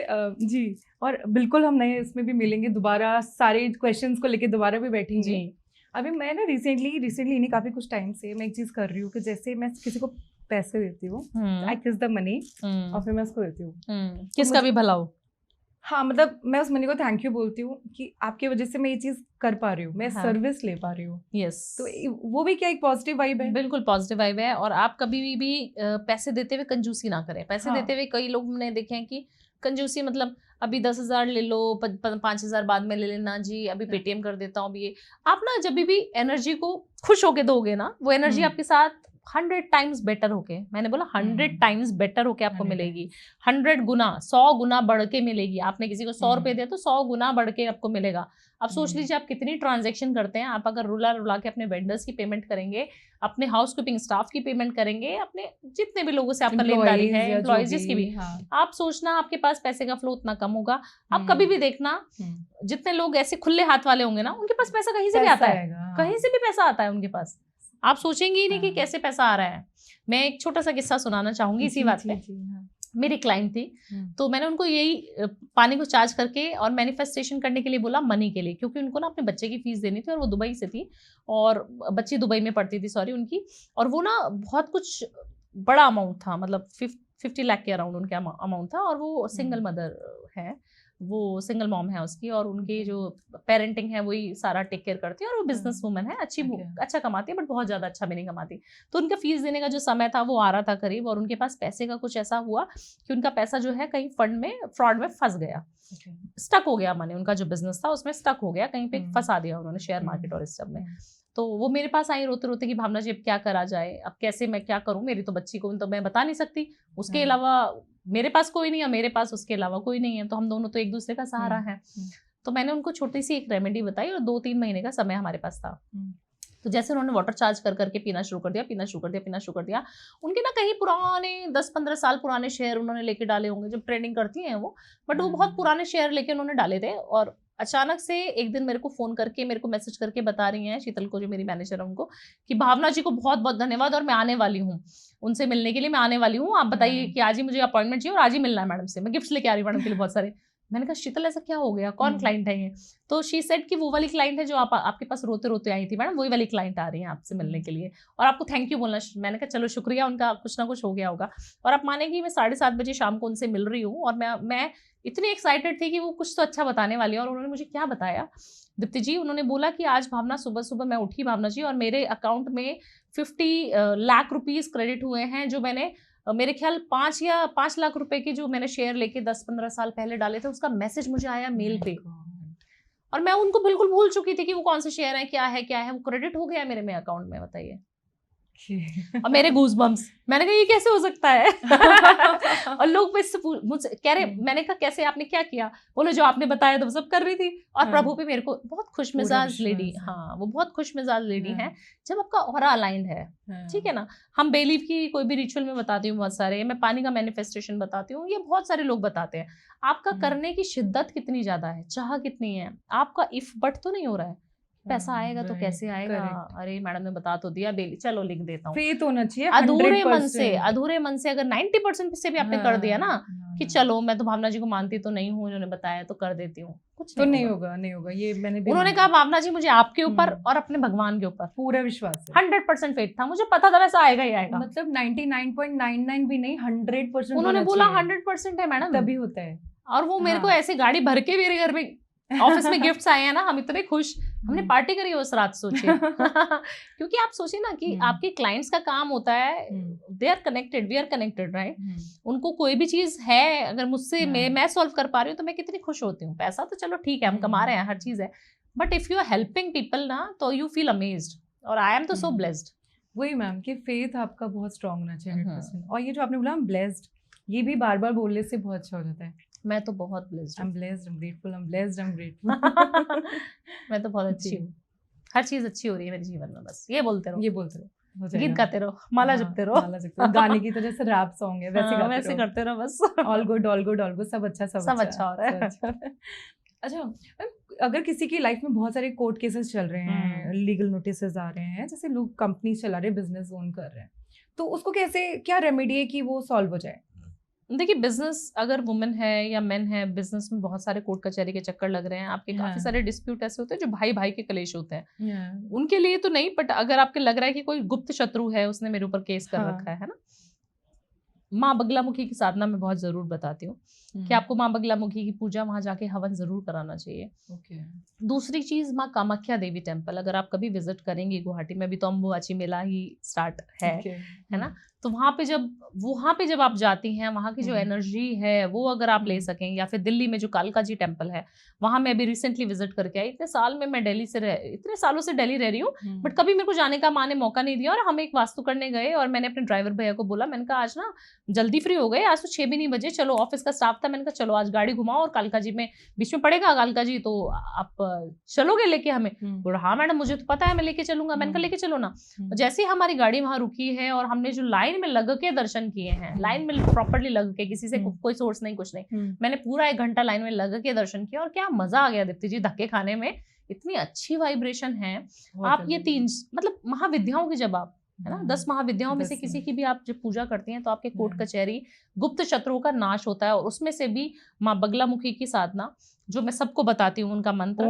जी, और बिल्कुल हम नए इसमें भी मिलेंगे दोबारा, सारे क्वेश्चंस को लेके दोबारा भी बैठेंगे जी। अभी मैं ना रिसेंटली नहीं, काफी कुछ टाइम से मैं एक चीज कर रही हूँ कि जैसे मैं किसी को पैसे देती हूँ, आई किस द मनी और फिर मैं उसको देती हूँ, किसका भी भला हो। हाँ, मतलब मैं उस मनी को थैंक यू बोलती हूँ कि आपकी वजह से मैं ये चीज कर पा रही हूँ, मैं सर्विस ले पा रही हूँ। यस, तो वो भी क्या एक पॉजिटिव वाइब है। बिल्कुल पॉजिटिव वाइब है। और आप कभी भी पैसे देते हुए कंजूसी ना करें। पैसे देते हुए कई लोग मैंने देखे हैं कि कंजूसी मतलब अभी 10,000 ले लो, 5,000 बाद में ले लेना जी, अभी पेटीएम कर देता हूँ। अभी ये आप ना जब भी एनर्जी को खुश होके दोगे ना, वो एनर्जी आपके साथ 100 टाइम्स बेटर होके, मैंने बोला 100 टाइम्स बेटर होके आपको मिलेगी, 100 गुना 100 गुना बढ़ के मिलेगी। आपने किसी को 100 रुपए दिया तो 100 गुना बढ़ के आपको मिलेगा। अब सोच लीजिए आप कितनी ट्रांजैक्शन करते हैं। आप अगर रुला रुला के अपने वेंडर्स की पेमेंट करेंगे, अपने हाउस कीपिंग स्टाफ की पेमेंट करेंगे, अपने जितने भी लोगों से आपका लेनदारी है, एम्प्लॉयज की भी, आप सोचना आपके पास पैसे का फ्लो उतना कम होगा। आप कभी भी देखना जितने लोग ऐसे खुले हाथ वाले होंगे ना, उनके पास पैसा कहीं से भी आता है, कहीं से भी पैसा आता है उनके पास। आप सोचेंगे ही नहीं कि कैसे पैसा आ रहा है। मैं एक छोटा सा किस्सा सुनाना चाहूंगी इसी बात पे। मेरी क्लाइंट थी, तो मैंने उनको यही पानी को चार्ज करके और मैनिफेस्टेशन करने के लिए बोला, मनी के लिए, क्योंकि उनको ना अपने बच्चे की फीस देनी थी और वो दुबई से थी और बच्ची दुबई में पढ़ती थी, सॉरी उनकी, और वो ना बहुत कुछ बड़ा अमाउंट था, मतलब 50 लाख के अराउंड उनके अमाउंट था। और वो सिंगल मदर है, वो सिंगल मॉम है उसकी, और उनकी जो पेरेंटिंग है वही सारा टेक केयर करती है। और वो बिजनेस वूमन है, अच्छा कमाती है, बट बहुत ज्यादा अच्छा भी नहीं कमाती। तो उनका फीस देने का जो समय था वो आ रहा था करीब, और उनके पास पैसे का कुछ ऐसा हुआ कि उनका पैसा जो है कहीं फंड में फ्रॉड में फंस गया, स्टक हो गया। माने उनका जो बिजनेस था उसमें स्टक हो गया, कहीं पे फंसा दिया उन्होंने शेयर मार्केट और इस सब में। तो वो मेरे पास आई रोते रोते कि भावना जी अब क्या करा जाए, अब कैसे मैं क्या करूं, मेरी तो बच्ची को तो मैं बता नहीं सकती, उसके अलावा मेरे पास कोई नहीं है, मेरे पास उसके अलावा कोई नहीं है, तो हम दोनों तो एक दूसरे का सहारा है। तो मैंने उनको छोटी सी एक रेमेडी बताई और 2-3 महीने का समय हमारे पास था। तो जैसे उन्होंने वाटर चार्ज कर करके पीना शुरू कर दिया, उनके ना कहीं पुराने 10-15 साल पुराने शेयर उन्होंने लेके डाले होंगे, जब ट्रेडिंग करती हैं वो, बट वो बहुत पुराने शेयर लेके उन्होंने डाले थे। और अचानक से एक दिन मेरे को फोन करके, मेरे को मैसेज करके बता रही हैं शीतल को, जो मेरी मैनेजर है, उनको, कि भावना जी को बहुत बहुत धन्यवाद और मैं आने वाली हूँ उनसे मिलने के लिए, मैं आने वाली हूँ, आप बताइए कि आज ही मुझे अपॉइंटमेंट चाहिए और आज ही मिलना है मैडम से, मैं गिफ्ट्स लेके आ रही हूँ मैडम के लिए बहुत सारे। मैंने कहा शीतल ऐसा क्या हो गया, कौन क्लाइंट है ये? तो शी सेड कि वो वाली क्लाइंट है जो आपके पास रोते रोते आई थी मैडम, वही वाली क्लाइंट आ रही है आपसे मिलने के लिए और आपको थैंक यू बोलना। मैंने कहा चलो शुक्रिया, उनका कुछ ना कुछ हो गया होगा। और आप मानेंगी मैं 7:30 बजे शाम को उनसे मिल रही हूँ और मैं इतनी एक्साइटेड थी कि वो कुछ तो अच्छा बताने वाली है। और उन्होंने मुझे क्या बताया दीप्ति जी, उन्होंने बोला कि आज भावना सुबह सुबह मैं उठी भावना जी और मेरे अकाउंट में 50 लाख रुपीस क्रेडिट हुए हैं, जो मैंने मेरे ख्याल 5 लाख रुपए के जो मैंने शेयर लेके 10-15 साल पहले डाले थे, उसका मैसेज मुझे आया मेल पे। और मैं उनको बिल्कुल भूल चुकी थी कि वो कौन से शेयर है, क्या है, वो क्रेडिट हो गया मेरे में अकाउंट में, बताइए। और मेरे गूज़बम्स, मैंने कहा ये कैसे हो सकता है? और लोग मुझसे कह रहे, मैंने कहा कैसे, आपने क्या किया? बोले जो आपने बताया तो सब कर रही थी। और प्रभु पे मेरे को बहुत खुश मिजाज लेडी, हाँ वो बहुत खुश मिजाज लेडी है जब आपका ऑरा अलाइंड है, ठीक है ना। हम बेलीफ की कोई भी रिचुअल में बताती हूँ बहुत सारे, मैं पानी का मैनिफेस्टेशन बताती हूँ, ये बहुत सारे लोग बताते हैं। आपका करने की शिद्दत कितनी ज्यादा है, चाह कितनी है, आपका इफ बट तो नहीं हो रहा है, पैसा आएगा तो कैसे आएगा, अरे मैडम ने बता तो दिया, बेली चलो लिख देता हूँ। फेथ होना चाहिए, अधूरे मन से अगर 90% से भी आपने कर दिया ना कि चलो मैं तो भावना जी को मानती तो नहीं हूँ, उन्होंने बताया तो कर देती हूँ, कुछ तो नहीं होगा। ये मैंने उन्होंने कहा भावना जी मुझे आपके ऊपर और अपने भगवान के ऊपर पूरा विश्वास है, 100% फेथ था, मुझे पता था वैसा आएगा ही आएगा। मतलब 99.99 भी नहीं, 100%। उन्होंने बोला 100% है मैडम, तभी होता है। और वो मेरे को ऐसे गाड़ी भर के मेरे घर में ऑफिस में गिफ्ट्स आए हैं ना, हम इतने खुश, हमने पार्टी करी उस रात, सोचिए। क्योंकि आप सोचिए ना कि आपके क्लाइंट्स का काम होता है, they are connected, we are connected, right. उनको कोई भी चीज है अगर मुझसे मैं सॉल्व कर पा रही हूँ तो मैं कितनी खुश होती हूँ। पैसा तो चलो ठीक है, हम कमा रहे हैं, हर चीज है, but if you are helping people ना, तो यू फील अमेज्ड। और आई एम तो सो ब्लेस्ड। वही मैम कि फेथ आपका बहुत स्ट्रांग होना चाहिए 100%। और ये जो आपने बोला ब्लेस्ड, ये भी बार बार बोलने से बहुत अच्छा हो जाता है। मैं तो बहुत blessed, I'm blessed, I'm grateful, I'm blessed, I'm grateful। मैं तो बहुत अच्छी हूँ, हर चीज अच्छी हो रही है मेरे जीवन में, बस ये बोलते रहो। हो जाएगा। गीत गाते रहो, माला हाँ, जपते रहो। माला जपते रहो। गाने की तो जैसे रैप सॉन्ग है वैसे हाँ, गाते वैसे रहो। करते रहो बस। All good all good all good, सब अच्छा सब सब अच्छा हो रहा है। सब अच्छा। अच्छा मैम, अगर किसी की लाइफ में बहुत सारे कोर्ट केसेस चल रहे हैं, लीगल नोटिसेस आ रहे हैं, जैसे लोग कंपनी चला रहे हैं, बिजनेस ओन कर रहे हैं, तो उसको कैसे, क्या रेमेडी है कि वो सॉल्व हो जाए? देखिए, बिजनेस अगर वुमेन है या मेन है, बिजनेस में बहुत सारे कोर्ट कचहरी के चक्कर लग रहे हैं, आपके काफी हाँ। सारे डिस्प्यूट ऐसे होते हैं जो भाई भाई के कलेश होते हैं, Yeah. उनके लिए तो नहीं, बट अगर आपके लग रहा है कि कोई गुप्त शत्रु है, उसने मेरे ऊपर केस कर हाँ। रखा है ना, माँ बगलामुखी की साधना मैं बहुत जरूर बताती हूँ कि आपको माँ बगलामुखी की पूजा वहां जाके हवन जरूर कराना चाहिए। Okay. दूसरी चीज, माँ कामाख्या देवी टेम्पल अगर आप कभी विजिट करेंगी गुवाहाटी में, भी तो अम्बुबाची मेला ही स्टार्ट है Okay. है ना, तो वहां पे जब आप जाती हैं, वहां की जो एनर्जी है वो अगर आप ले सकें, या फिर दिल्ली में जो कालका जी टेम्पल है, वहां मैं अभी रिसेंटली विजिट करके आई। इतने सालों से दिल्ली रह रही हूँ, बट कभी मेरे को जाने का माँ ने मौका नहीं दिया। और हम एक वास्तु करने गए और मैंने अपने ड्राइवर भैया को बोला, मैंने कहा आज ना जल्दी फ्री हो गए, आज तो 6 भी नहीं बजे, चलो, ऑफिस का स्टाफ था, मैंने कहा चलो आज गाड़ी घुमाओ और कालका जी में बीच में पड़ेगा कालका जी, तो आप चलोगे लेके हमें? बोला हाँ मैडम मुझे तो पता है, मैं लेके चलूंगा। मैंने कहा लेके चलो ना। जैसे ही हमारी गाड़ी वहां रुकी है और हमने जो लाइन में लग के दर्शन किए हैं, लाइन में प्रॉपर्ली लग के, किसी से कोई सोर्स नहीं कुछ नहीं, मैंने पूरा 1 घंटा लाइन में लग के दर्शन किया और क्या मजा आ गया दीप्ति जी, धक्के खाने में इतनी अच्छी वाइब्रेशन है। आप ये 3 मतलब महाविद्याओं की, जब आप है ना 10 महाविद्याओं में से किसी की भी आप जब पूजा करती हैं तो आपके कोर्ट कचहरी गुप्त शत्रुओं का नाश होता है। और उसमें से भी माँ बगलामुखी की साधना जो मैं सबको बताती हूँ, उनका मंत्र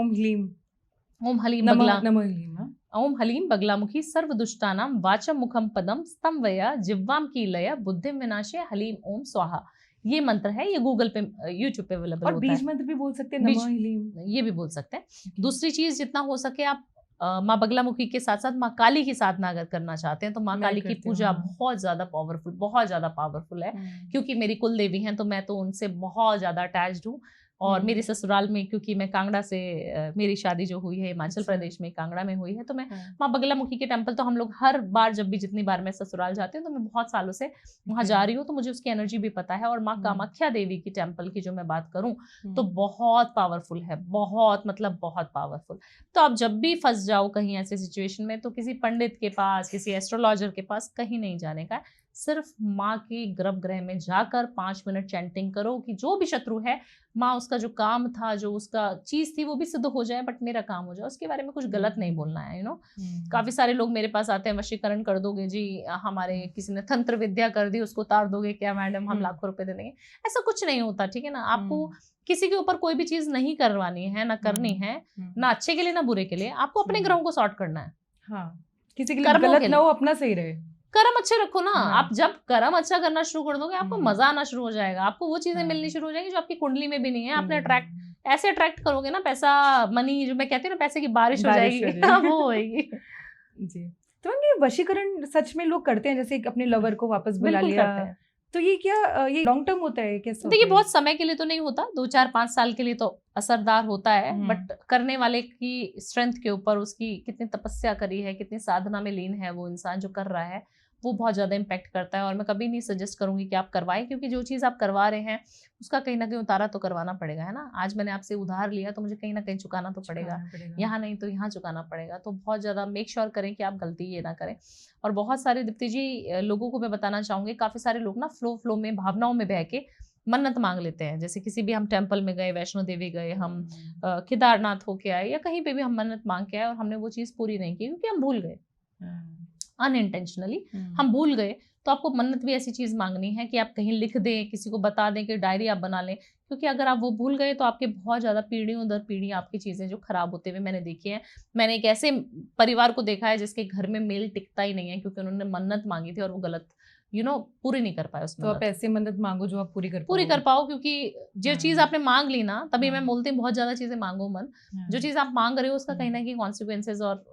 ओम हलीम बगलामुखी सर्व दुष्टानाम वाचम मुखम पदम स्तम वया जिह्वाम कीलया बुद्धिम विनाशे हलीम ओम स्वाहा। ये मंत्र है, ये गूगल पे यूट्यूब पे अवेलेबल होता है। बीज मंत्र भी बोल सकते हैं, नमः हलीम, ये भी बोल सकते हैं। दूसरी चीज, जितना हो सके आप माँ बगलामुखी के साथ साथ माँ काली की साधना अगर करना चाहते हैं तो माँ काली की पूजा बहुत ज्यादा पावरफुल है, क्योंकि मेरी कुल देवी हैं, तो मैं तो उनसे बहुत ज्यादा अटैच्ड हूँ। और मेरे ससुराल में, क्योंकि मैं कांगड़ा से, मेरी शादी जो हुई है हिमाचल प्रदेश में कांगड़ा में हुई है, तो मैं माँ बगलामुखी के टेम्पल तो हम लोग हर बार जब भी जितनी बार मैं ससुराल जाती हूँ तो मैं बहुत सालों से वहां जा रही हूँ, तो मुझे उसकी एनर्जी भी पता है। और माँ कामाख्या देवी की टेम्पल की जो मैं बात करूँ तो बहुत पावरफुल है, बहुत मतलब बहुत पावरफुल। तो आप जब भी फंस जाओ कहीं ऐसे सिचुएशन में, तो किसी पंडित के पास, किसी एस्ट्रोलॉजर के पास कहीं नहीं जाने का, सिर्फ माँ की गर्भगृह में जाकर 5 मिनट चैंटिंग करो कि जो भी शत्रु है, माँ उसका जो काम था, जो उसका चीज थी, वो भी सिद्ध हो जाए, बट मेरा काम हो जाए, उसके बारे में कुछ गलत नहीं बोलना है। काफी सारे लोग मेरे पास आते हैं, वशीकरण कर दोगे जी, हमारे किसी ने तंत्र विद्या कर दी, उसको उतार दोगे क्या मैडम, हम लाखों रुपए दे देंगे। ऐसा कुछ नहीं होता, ठीक है ना। आपको किसी के ऊपर कोई भी चीज नहीं करवानी है, ना करनी है, ना अच्छे के लिए ना बुरे के लिए, आपको अपने ग्रहों को सॉर्ट करना है। हाँ, किसी के लिए गलत ना हो, अपना सही रहे, कर्म अच्छे रखो ना। आप जब कर्म अच्छा करना शुरू कर दोगे, आपको मजा आना शुरू हो जाएगा, आपको वो चीजें मिलनी शुरू हो जाएंगी जो आपकी कुंडली में भी नहीं है। आपने ऐसे अट्रैक्ट करोगे ना, पैसा मनी, जो मैं कहती हूँ ना, पैसे की बारिश हो जाएगी, वो होएगी जी। तो ये वशीकरण सच में लोग करते हैं, जैसे अपने लवर को वापस बुला लिया, तो ये क्या ये लॉन्ग टर्म होता है? कैसे? देखिए, बहुत समय के लिए तो नहीं होता, 2-4-5 साल के लिए तो असरदार होता है, बट करने वाले की स्ट्रेंथ के ऊपर, उसकी कितनी तपस्या करी है, कितनी साधना में लीन है वो इंसान जो कर रहा है, वो बहुत ज़्यादा इम्पैक्ट करता है। और मैं कभी नहीं सजेस्ट करूंगी कि आप करवाएं, क्योंकि जो चीज़ आप करवा रहे हैं उसका कहीं ना कहीं उतारा तो करवाना पड़ेगा, है ना। आज मैंने आपसे उधार लिया तो मुझे कहीं ना कहीं चुकाना तो पड़ेगा, यहाँ नहीं तो यहाँ चुकाना पड़ेगा। तो बहुत ज़्यादा मेक श्योर करें कि आप गलती ये ना करें। और बहुत सारे दीप्ति जी लोगों को मैं बताना चाहूँगी, काफ़ी सारे लोग ना फ्लो में, भावनाओं में बह के मन्नत मांग लेते हैं। जैसे किसी भी हम टेम्पल में गए, वैष्णो देवी गए, हम केदारनाथ होके आए, या कहीं पे भी हम मन्नत मांग के आए और हमने वो चीज़ पूरी नहीं की, क्योंकि हम भूल गए, अनइंटेंशनली हम भूल गए। तो आपको मन्नत भी ऐसी चीज मांगनी है कि आप कहीं लिख दें, किसी को बता दें, कि डायरी आप बना लें, क्योंकि अगर आप वो भूल गए तो आपके बहुत ज्यादा पीढ़ियों दर पीढ़ी आपकी चीजें जो खराब होते हुए मैंने देखी है। मैंने एक ऐसे परिवार को देखा है जिसके घर में मेल टिकता ही नहीं है, क्योंकि उन्होंने मन्नत मांगी थी और वो गलत पूरी नहीं कर पाए उस मन्नत। तो आप ऐसे मन्नत मांगो जो आप पूरी कर पाओ, क्योंकि जो चीज आपने मांग ली ना, तभी मैं बोलती हूँ बहुत ज्यादा चीजें मांगो मन। जो चीज आप मांग रहे हो उसका कहीं ना कहीं कॉन्सिक्वेंसेज और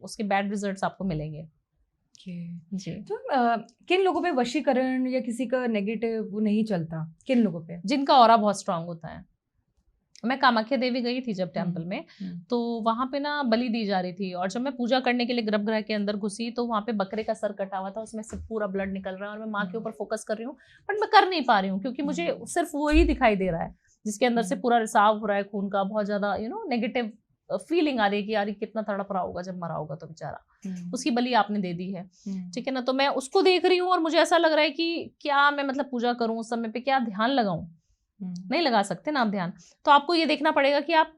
उसके बैड रिजल्ट्स आपको मिलेंगे जी। तो किन लोगों पे वशीकरण या किसी का नेगेटिव वो नहीं चलता? किन लोगों पे? जिनका ऑरा बहुत स्ट्रांग होता है। मैं कामाख्या देवी गई थी जब टेम्पल में, तो वहां पे ना बलि दी जा रही थी, और जब मैं पूजा करने के लिए गर्भगृह के अंदर घुसी तो वहां पे बकरे का सर कटा हुआ था, उसमें से पूरा ब्लड निकल रहा है, और मैं माँ के ऊपर फोकस कर रही हूँ, बट मैं कर नहीं पा रही हूँ, क्योंकि मुझे सिर्फ वो ही दिखाई दे रहा है जिसके अंदर से पूरा रिसाव हो रहा है खून का, बहुत ज्यादा नेगेटिव फीलिंग आ रही है कि यार ये कितना तड़प रहा होगा जब मरा होगा तो बेचारा, उसकी बलि आपने दे दी है, ठीक है ना। तो मैं उसको देख रही हूँ और मुझे ऐसा लग रहा है कि क्या मैं मतलब पूजा करूँ उस समय पे, क्या ध्यान लगाऊं, नहीं लगा सकते ना आप ध्यान। तो आपको ये देखना पड़ेगा कि आप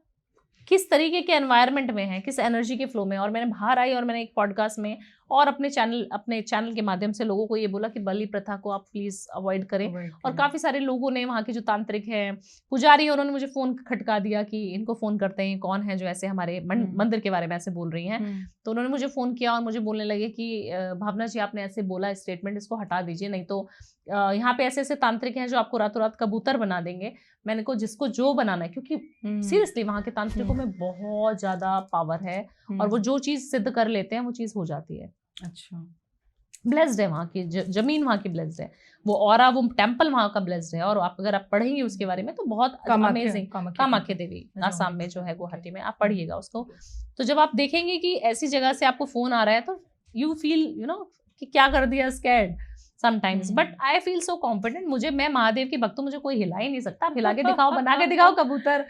किस तरीके के एनवायरनमेंट में हैं, किस एनर्जी के फ्लो में। और मैंने बाहर आई और मैंने एक पॉडकास्ट में और अपने चैनल के माध्यम से लोगों को ये बोला कि बलि प्रथा को आप प्लीज अवॉइड करें। और काफी सारे लोगों ने, वहाँ के जो तांत्रिक हैं, पुजारी है, उन्होंने मुझे फोन खटका दिया कि इनको फोन करते हैं, कौन है जो ऐसे हमारे मंदिर के बारे में ऐसे बोल रही हैं। तो उन्होंने मुझे फोन किया और मुझे बोलने लगे कि भावना जी आपने ऐसे बोला स्टेटमेंट, इसको हटा दीजिए, नहीं तो यहाँ पे ऐसे ऐसे तांत्रिक हैं जो आपको रातों रात कबूतर बना देंगे। मैंने को जिसको जो बनाना है, क्योंकि सीरियसली वहाँ के तांत्रिकों में बहुत ज्यादा पावर है और वो जो चीज सिद्ध कर लेते हैं वो चीज हो जाती है। अच्छा, ब्लेस्ड है वहाँ की जमीन, वहाँ की ब्लेस्ड है, वो ऑरा, वो टेम्पल वहाँ का ब्लेस्ड है। और अगर आप पढ़ेंगे उसके बारे में तो बहुत अमेजिंग, कामाख्या देवी आसाम में जो है, गुवाहाटी में, आप पढ़िएगा उसको। तो जब आप देखेंगे कि ऐसी जगह से आपको फोन आ रहा है तो यू फील कि क्या कर दिया, scared sometimes, but I feel so confident. मैं महादेव की भक्त हूँ, मुझे कोई हिला ही नहीं सकता। आप हिला के दिखाओ, बना के दिखाओ कबूतर।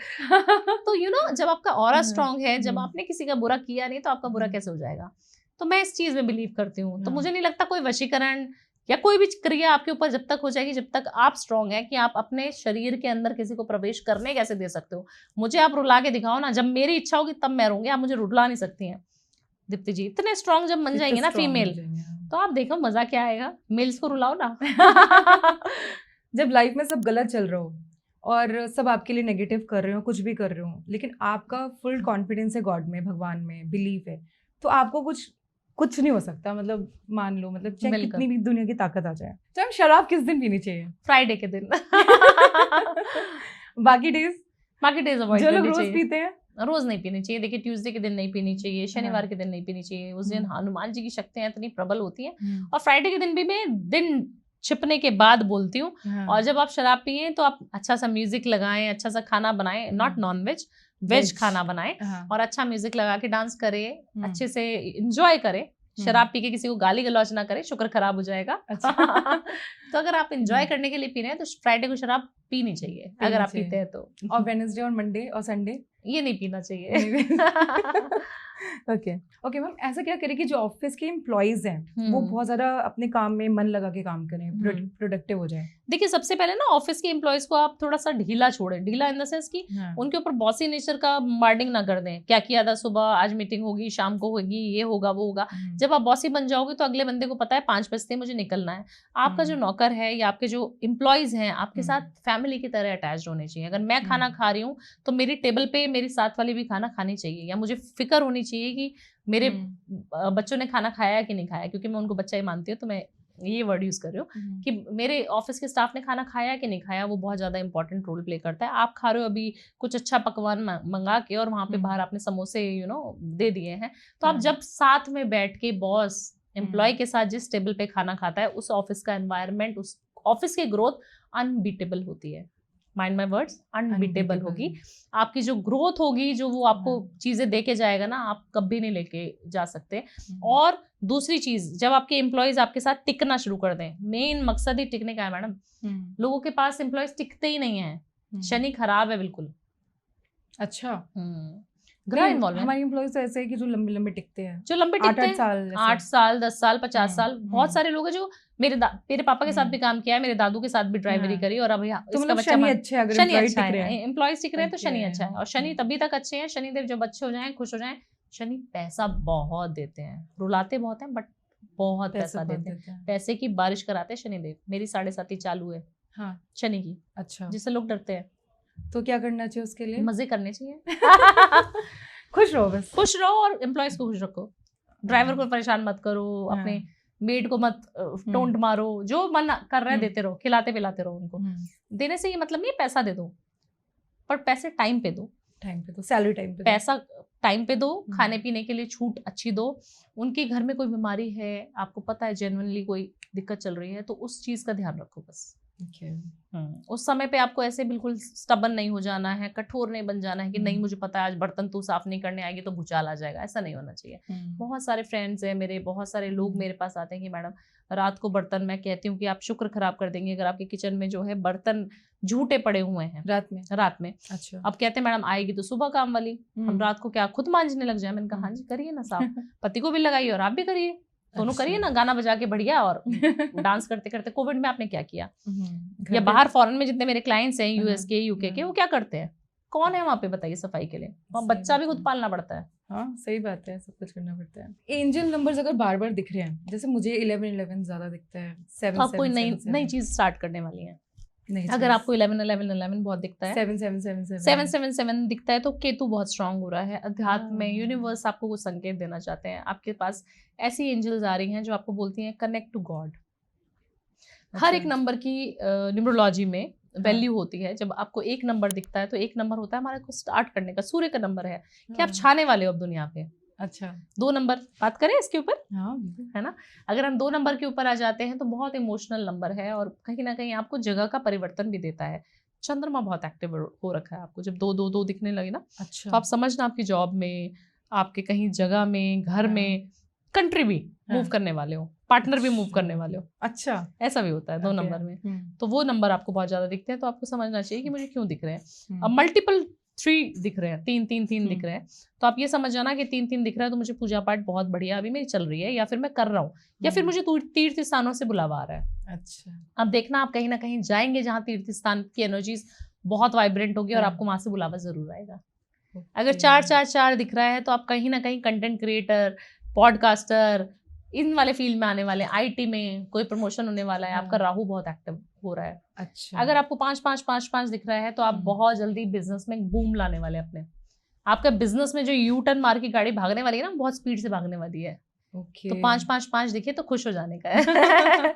तो जब आपका ऑरा स्ट्रांग है, जब आपने किसी का बुरा किया नहीं तो आपका बुरा कैसे हो जाएगा। तो मैं इस चीज में बिलीव करती हूँ। तो मुझे नहीं लगता कोई वशीकरण या कोई भी क्रिया आपके ऊपर जब तक हो जाएगी, जब तक आप स्ट्रांग है कि आप अपने शरीर के अंदर किसी को प्रवेश करने कैसे दे सकते हो। मुझे आप रुला के दिखाओ ना, जब मेरी इच्छा होगी तब मैं रहूंगी, आप मुझे रुला नहीं सकती हैं। दीप्ति जी इतने स्ट्रांग जब बन जाएंगे ना फीमेल, तो आप देखो मजा क्या आएगा। मेल्स को रुलाओ ना। जब लाइफ में सब गलत चल रहा हो और सब आपके लिए नेगेटिव कर रहे हो, कुछ भी कर रहे हो, लेकिन आपका फुल कॉन्फिडेंस है गॉड में, भगवान में बिलीफ है, तो आपको कुछ नहीं हो सकता। मतलब मान लो, मतलब चाहे कितनी भी दुनिया की ताकत आ जाए। चाहे शराब किस दिन पीनी चाहिए? फ्राइडे के दिन। बाकी डेज अवॉइड जो लोग रोज पीते हैं, रोज नहीं पीनी चाहिए। देखिए ट्यूसडे के दिन नहीं पीनी चाहिए, शनिवार के दिन नहीं पीनी चाहिए, उस दिन हनुमान जी की शक्तियां इतनी प्रबल होती हैं। और फ्राइडे के दिन भी मैं दिन छिपने के बाद बोलती हूँ। और जब आप शराब पिए तो आप अच्छा सा म्यूजिक लगाएं, अच्छा सा खाना बनाएं, नॉट नॉन वेज खाना बनाएं, और अच्छा म्यूजिक लगा के डांस करें, अच्छे से इंजॉय करें। शराब पी के किसी को गाली गलौज ना करें, शुक्र खराब हो जाएगा। अच्छा। तो अगर आप इंजॉय करने के लिए पी रहे हैं तो फ्राइडे को शराब पीनी चाहिए, अगर आप पीते हैं तो। और वेडनेसडे और मंडे और संडे ये नहीं पीना चाहिए। ओके मैम, ऐसा क्या करें कि जो ऑफिस के एम्प्लॉइज हैं वो बहुत ज्यादा अपने काम में मन लगा के काम करें, प्रोडक्टिव हो जाए? देखिए सबसे पहले ना ऑफिस के एम्प्लॉइज को आप थोड़ा सा ढीला छोड़ें। ढीला इन द सेंस कि उनके ऊपर बॉसी नेचर का बॉम्बार्डिंग ना कर दें। क्या किया था सुबह, आज मीटिंग होगी, शाम को होगी, ये होगा वो होगा। जब आप बॉसी बन जाओगे तो अगले बंदे को पता है 5 बजते मुझे निकलना है। आपका जो नौकर है या आपके जो एम्प्लॉइज हैं आपके साथ फैमिली की तरह अटैच होने चाहिए। अगर मैं खाना खा रही हूँ तो मेरी टेबल पे मेरी साथ वाली भी खाना खानी चाहिए, या मुझे फिक्र होनी चाहिए कि मेरे बच्चों ने खाना खाया कि नहीं खाया, क्योंकि मैं उनको बच्चा ही मानती हूँ तो मैं ये वर्ड यूज कर रही हूँ कि मेरे ऑफिस के स्टाफ ने खाना खाया कि नहीं खाया, वो बहुत ज्यादा इंपॉर्टेंट रोल प्ले करता है। आप खा रहे हो अभी कुछ अच्छा पकवान मंगा के और वहां पे बाहर आपने समोसे दे दिए हैं, तो आप जब साथ में बैठ के बॉस एम्प्लॉय के साथ जिस टेबल पे खाना खाता है, उस ऑफिस का एनवायरनमेंट, उस ऑफिस की ग्रोथ अनबीटेबल होती है। माइंड माय वर्ड्स, अनबीटेबल होगी। आपकी जो ग्रोथ होगी, जो वो आपको चीजें दे के जाएगा ना, आप कभी नहीं लेके जा सकते। और दूसरी चीज, जब आपके एम्प्लॉयज आपके साथ टिकना शुरू कर दें, मेन मकसद ही टिकने का है मैडम। लोगों के पास एम्प्लॉयज टिकते ही नहीं है, शनि खराब है बिल्कुल। अच्छा, हमारे एम्प्लॉइज तो ऐसे है कि जो लंबे लंबे टिकते हैं, जो लंबे टिकते हैं 8 साल 10 साल 50 साल। बहुत सारे लोग हैं जो मेरे पापा के साथ भी काम किया है, मेरे दादू के साथ भी ड्राइवरी करी, और अब इसका बच्चा शनि अच्छा है, एम्प्लॉयज टिक रहे हैं तो शनि अच्छा है। और शनि तभी तक अच्छे हैं, शनिदेव जब अच्छे हो जाएं, खुश हो जाएं। शनि पैसा बहुत देते हैं, रुलाते बहुत हैं बट बहुत पैसा देते हैं। पैसे की बारिश कराते हैं शनिदेव। मेरी 7.5 चालू है शनि की। अच्छा, जिससे लोग डरते हैं। तो क्या करना चाहिए उसके लिए? मजे करने चाहिए। खुश रहो, बस खुश रहो और एम्प्लॉयज को खुश रखो। ड्राइवर को परेशान मत करो, अपने मेड को मत टोंट मारो, जो मन कर रहा है देते रहो, खिलाते पिलाते रहो उनको। देने से ये मतलब नहीं पैसा दे दो, पर पैसे टाइम पे दो, सैलरी टाइम पे, पैसा टाइम पे दो, खाने पीने के लिए छूट अच्छी दो। उनके घर में कोई बीमारी है, आपको पता है जेन्युइनली कोई दिक्कत चल रही है, तो उस चीज का ध्यान रखो बस। उस समय पे आपको ऐसे बिल्कुल स्टबन नहीं हो जाना है, कठोर नहीं बन जाना है कि नहीं मुझे पता है आज बर्तन तू साफ नहीं करने आएगी तो भूचाल आ जाएगा। ऐसा नहीं होना चाहिए। बहुत सारे फ्रेंड्स हैं मेरे, बहुत सारे लोग मेरे पास आते हैं कि मैडम रात को बर्तन, मैं कहती हूँ कि आप शुक्र खराब कर देंगे अगर आपके किचन में जो है बर्तन झूठे पड़े हुए हैं रात में। अच्छा। अब कहते हैं मैडम आएगी तो सुबह काम वाली, हम रात को क्या खुद मांजने लग जाए? मैंने कहा हाँ जी करिए ना साफ, पति को भी लगाइए और आप भी करिए, दोनों करिए ना, गाना बजा के बढ़िया और डांस करते करते। कोविड में आपने क्या किया? या बाहर फॉरेन में जितने मेरे क्लाइंट्स हैं यूएस के, यूके के, वो क्या करते हैं? कौन है वहाँ पे बताइए सफाई के लिए? वहाँ बच्चा भी खुद पालना पड़ता है। हाँ सही बात है, सब कुछ करना पड़ता है। एंजल नंबर्स अगर बार बार दिख रहे हैं, जैसे मुझे 11 ज्यादा दिखता है, 7 तो आप कोई नई चीज स्टार्ट करने वाली है। अगर आपको 11 बहुत दिखता है, 7 दिखता है, तो केतु बहुत स्ट्रांग हो रहा है। अध्यात्म में यूनिवर्स आपको कुछ संकेत देना चाहते हैं। आपके पास ऐसी एंजल्स आ रही हैं जो आपको बोलती हैं कनेक्ट टू गॉड। हर एक नंबर की न्यूमरोलॉजी में वैल्यू होती है। जब आपको एक नंबर दिखता है तो एक नंबर होता है हमारे को स्टार्ट करने का, सूर्य का नंबर है कि आप छाने वाले हो अब दुनिया पे। अच्छा, 2 नंबर बात करें इसके ऊपर, हाँ है ना? अगर हम 2 नंबर के ऊपर आ जाते हैं तो बहुत इमोशनल नंबर है और कहीं ना कहीं आपको जगह का परिवर्तन भी देता है। चंद्रमा बहुत एक्टिव हो रखा है आपको, जब 2 दिखने लगे ना। अच्छा, तो आप समझना आपकी जॉब में, आपके कहीं जगह में, घर में, कंट्री भी मूव करने वाले हो, पार्टनर भी मूव करने वाले हो। अच्छा, ऐसा भी होता है 2 नंबर में। तो वो नंबर आपको बहुत ज्यादा दिखते हैं, तो आपको समझना चाहिए कि मुझे क्यों दिख रहे हैं। अब मल्टीपल 3 दिख रहे हैं, 3 दिख रहे हैं, तो आप ये समझ जाना कि 3 दिख रहा है तो मुझे पूजा पाठ बहुत बढ़िया अभी मेरी चल रही है, या फिर मैं कर रहा हूँ, या फिर मुझे तीर्थ स्थानों से बुलावा आ रहा है। अच्छा, अब देखना आप कहीं ना कहीं जाएंगे जहाँ तीर्थ स्थान की एनर्जीज बहुत वाइब्रेंट होगी और आपको वहां से बुलावा जरूर आएगा। अगर 4 दिख रहा है तो आप कहीं ना कहीं कंटेंट क्रिएटर, पॉडकास्टर, इन वाले फील्ड में आने वाले, आईटी में कोई प्रमोशन होने वाला है। आपका राहु बहुत एक्टिव हो रहा है। अच्छा, अगर आपको 5 दिख रहा है तो आप बहुत जल्दी बिजनेस में बूम लाने वाले अपने। आपका बिजनेस में जो यू टर्न मार की गाड़ी भागने वाली है ना, बहुत स्पीड से भागने वाली है। तो 5 दिखे तो खुश हो जाने का है।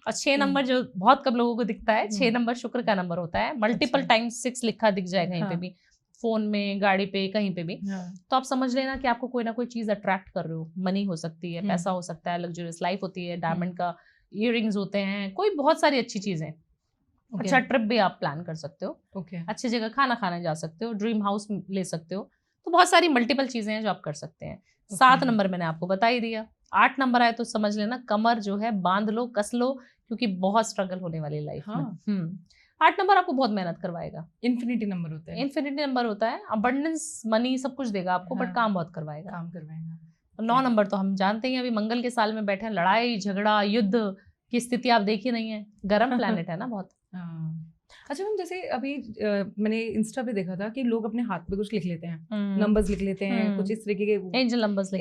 और 6 नंबर जो बहुत कम लोगों को दिखता है, 6 नंबर शुक्र का नंबर होता है। मल्टीपल टाइम्स 6 लिखा दिख जाए कहीं पे भी, फोन में, गाड़ी पे, कहीं पे भी, तो आप समझ लेना कि आपको कोई ना कोई चीज अट्रैक्ट कर रहे हो। मनी हो सकती है, पैसा हो सकता है, लग्जरियस लाइफ होती है, डायमंड का इयररिंग्स होते हैं, कोई बहुत सारी अच्छी चीजें। अच्छा ट्रिप भी आप प्लान कर सकते हो, अच्छी जगह खाना खाने जा सकते हो, ड्रीम हाउस ले सकते हो। तो बहुत सारी मल्टीपल चीजें हैं जो आप कर सकते हैं। 7 नंबर मैंने आपको बता ही दिया। 8 नंबर आए तो समझ लेना कमर जो है बांध लो, कस लो, क्योंकि बहुत स्ट्रगल होने वाली लाइफ में। 8 नंबर आपको बहुत मेहनत करवाएगा। इन्फिनिटी नंबर होता है। अबंडेंस, मनी सब कुछ देगा आपको, बट काम बहुत करवाएगा। 9 नंबर तो हम जानते हैं, अभी मंगल के साल में बैठे हैं, लड़ाई झगड़ा युद्ध की स्थिति आप देखी नहीं है। गर्म प्लैनेट है ना बहुत। अच्छा मैम, जैसे अभी मैंने इंस्टा पे देखा था कि लोग अपने हाथ पे कुछ लिख लेते हैं, नंबर्स लिख लेते हैं, कुछ इस तरीके के एंजल नंबर्स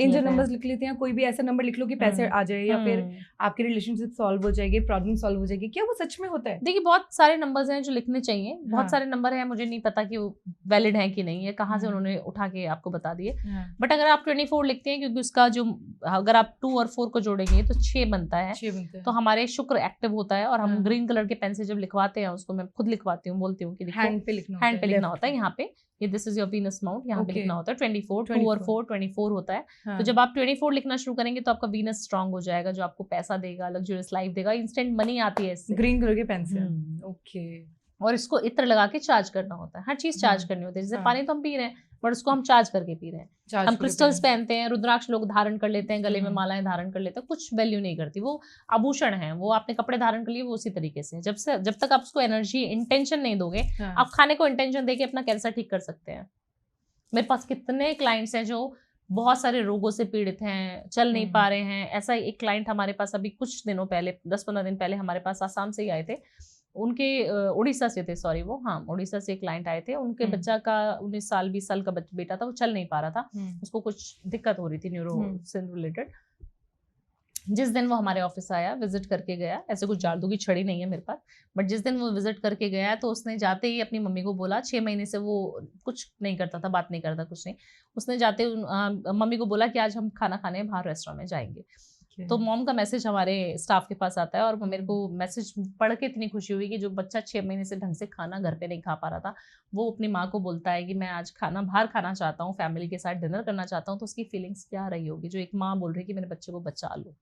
लिख लेते हैं। कोई भी ऐसा नंबर लिख लो कि पैसे आ जाए, या फिर आपकी रिलेशनशिप सॉल्व हो जाएगी, प्रॉब्लम सॉल्व हो जाएगी। क्या वो सच में होता है? देखिए बहुत सारे नंबर्स हैं जो लिखने चाहिए, बहुत सारे नंबर हैं, मुझे नहीं पता कि वो वैलिड है कि नहीं है, कहाँ से उन्होंने उठा के आपको बता दिए। बट अगर आप 24 लिखते हैं, क्योंकि उसका जो, अगर आप 2 और 4 को जोड़ेंगे तो 6 बनता है। तो हमारे शुक्र एक्टिव होता है, और हम ग्रीन कलर के पेन से जब लिखवाते हैं, उसको मैं खुद लिखवाती हूँ, बोलती हूँ कि हैंड पे लिखना होता है। यहाँ पे ये this is your Venus mount, यहाँ पे लिखना होता है 24, 2 और 4 24 होता है। तो जब आप 24 लिखना शुरू करेंगे तो आपका वीनस स्ट्रांग हो जाएगा, जो आपको पैसा देगा, लग्जरियस लाइफ देगा, इंस्टेंट मनी आती है इससे। ग्रीन कलर के पेन से। ओके। और इसको इत्र लगा के चार्ज करना होता है, हर चीज चार्ज करनी होती है। जैसे पानी तो हम पी रहे हैं, बट उसको हम चार्ज करके पी रहे हैं। हम क्रिस्टल्स पहनते हैं, रुद्राक्ष लोग धारण कर लेते हैं, गले में मालाएं धारण कर लेते हैं, कुछ वैल्यू नहीं करती, वो आभूषण है। वो आपने कपड़े धारण कर लिए, वो उसी तरीके से। जब तक आप उसको एनर्जी, इंटेंशन नहीं दोगे, आप खाने को इंटेंशन देके अपना कैंसर ठीक कर सकते हैं। मेरे पास कितने क्लाइंट्स हैं जो बहुत सारे रोगों से पीड़ित हैं, चल नहीं पा रहे हैं। ऐसा एक क्लाइंट हमारे पास अभी कुछ दिनों पहले, 10-15 दिन पहले हमारे पास आसाम से ही आए थे। उनके उड़ीसा से थे, सॉरी, वो उड़ीसा से क्लाइंट आए थे। उनके बच्चा का 19 साल 20 साल का बेटा था, वो चल नहीं पा रहा था, उसको कुछ दिक्कत हो रही थी न्यूरो से रिलेटेड। जिस दिन वो हमारे ऑफिस आया, विजिट करके गया, ऐसे कुछ जादू की छड़ी नहीं है मेरे पास, बट जिस दिन वो विजिट करके गया तो उसने जाते ही अपनी मम्मी को बोला, 6 महीने से वो कुछ नहीं करता था, बात नहीं करता, कुछ नहीं। उसने जाते मम्मी को बोला कि आज हम खाना खाने बाहर रेस्टोरेंट में जाएंगे। तो मॉम का मैसेज हमारे स्टाफ के पास आता है, और मेरे को मैसेज पढ़ के इतनी खुशी हुई कि जो बच्चा 6 महीने से ढंग से खाना घर पे नहीं खा पा रहा था, वो अपनी माँ को बोलता है कि मैं आज खाना बाहर खाना चाहता हूँ, फैमिली के साथ डिनर करना चाहता हूँ। तो उसकी फीलिंग्स क्या रही होगी, जो एक माँ बोल रही है कि मेरे बच्चे को बचा लो।